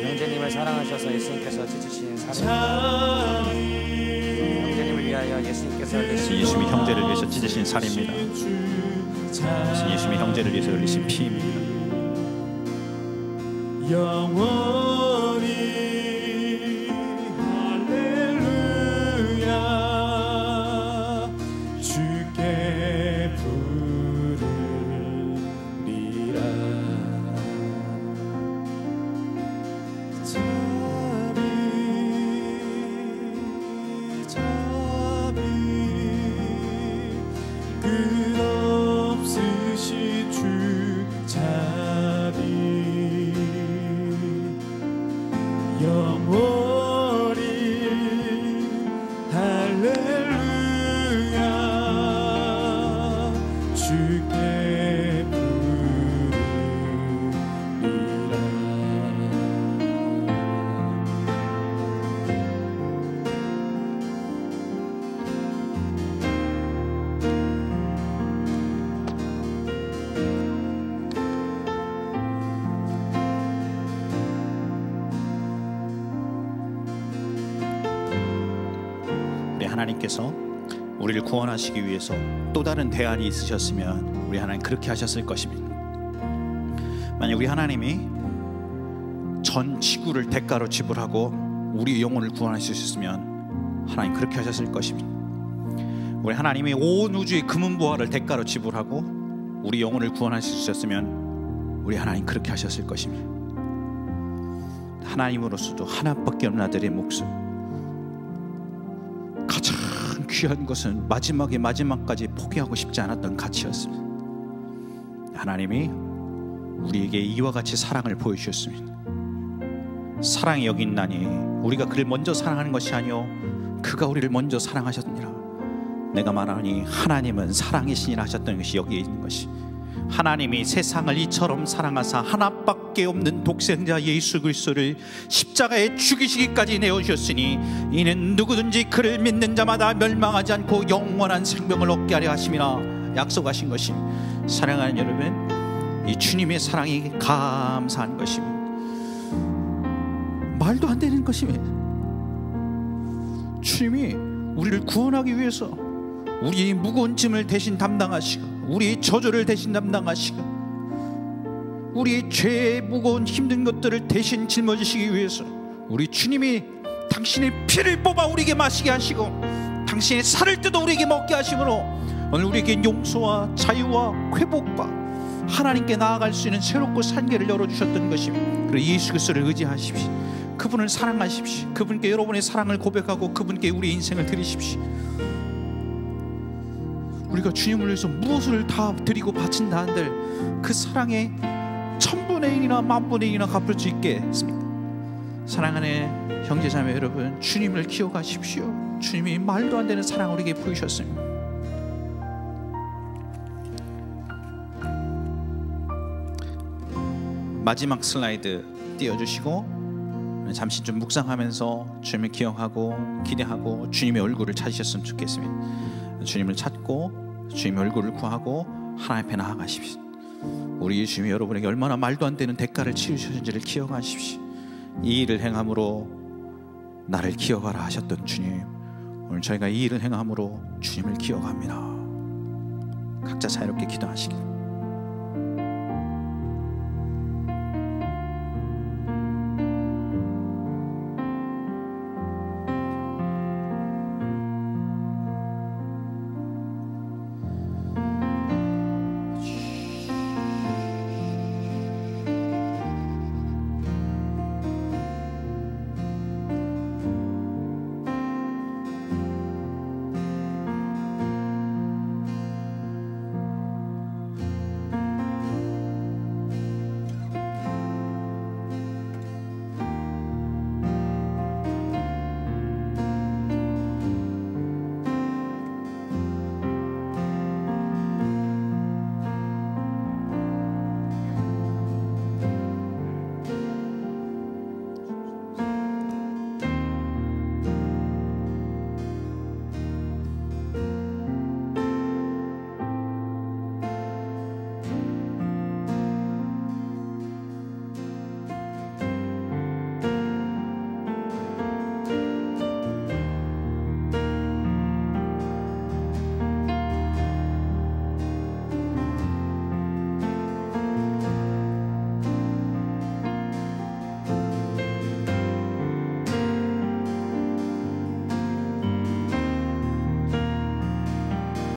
형제님을 사랑하셔서 예수님께서 찢으신 살입니다. 형제님을 위하여 예수님께서 흘리신 예수님이 형제를 위해서 찢으신 살입니다. 예수님이 형제를 위해서 흘리신 피입니다. 영원히 할렐루야 주께 부르리라. 자비 끝없으신 주 자비 영원히 할렐루야 주께 부르리라. 하나님께서 우리를 구원하시기 위해서 또 다른 대안이 있으셨으면 우리 하나님 그렇게 하셨을 것입니다. 만약 우리 하나님이 전 지구를 대가로 지불하고 우리 영혼을 구원하실 수 있으면 하나님 그렇게 하셨을 것입니다. 우리 하나님이 온 우주의 금은보화를 대가로 지불하고 우리 영혼을 구원하실 수 있었으면 우리 하나님 그렇게 하셨을 것입니다. 하나님으로서도 하나밖에 없는 아들의 목숨, 가장 귀한 것은 마지막에 마지막까지 포기하고 싶지 않았던 가치였습니다. 하나님이 우리에게 이와 같이 사랑을 보여주셨습니다. 사랑이 여기 있나니 우리가 그를 먼저 사랑하는 것이 아니요 그가 우리를 먼저 사랑하셨느니라. 내가 말하니 하나님은 사랑이시니라 하셨던 것이 여기에 있는 것이, 하나님이 세상을 이처럼 사랑하사 하나밖에 없는 독생자 예수 그리스도를 십자가에 죽이시기까지 내어주셨으니 이는 누구든지 그를 믿는 자마다 멸망하지 않고 영원한 생명을 얻게 하려 하심이라 약속하신 것이, 사랑하는 여러분, 이 주님의 사랑이 감사한 것입니다. 말도 안 되는 것입니다. 주님이 우리를 구원하기 위해서 우리의 무거운 짐을 대신 담당하시고 우리의 저주를 대신 담당하시고 우리의 죄의 무거운 힘든 것들을 대신 짊어지시기 위해서 우리 주님이 당신의 피를 뽑아 우리에게 마시게 하시고 당신의 살을 뜯어 우리에게 먹게 하심으로 오늘 우리에게 용서와 자유와 회복과 하나님께 나아갈 수 있는 새롭고 산계를 열어주셨던 것입니다. 그리고 예수 그리스도를 의지하십시오. 그분을 사랑하십시오. 그분께 여러분의 사랑을 고백하고 그분께 우리 인생을 드리십시오. 우리가 주님을 위해서 무엇을 다 드리고 바친다 한들 그 사랑의 1000분의 1이나 10,000분의 1이나 갚을 수 있겠습니까? 사랑하는 형제자매 여러분, 주님을 기억하십시오. 주님이 말도 안 되는 사랑을 우리에게 보이셨습니다. 마지막 슬라이드 띄워주시고 잠시 좀 묵상하면서 주님을 기억하고 기대하고 주님의 얼굴을 찾으셨으면 좋겠습니다. 주님을 찾고 주님의 얼굴을 구하고 하나님 앞에 나아가십시오. 우리 주님이 여러분에게 얼마나 말도 안 되는 대가를 치르셨는지를 기억하십시오. 이 일을 행함으로 나를 기억하라 하셨던 주님, 오늘 저희가 이 일을 행함으로 주님을 기억합니다. 각자 자유롭게 기도하시길.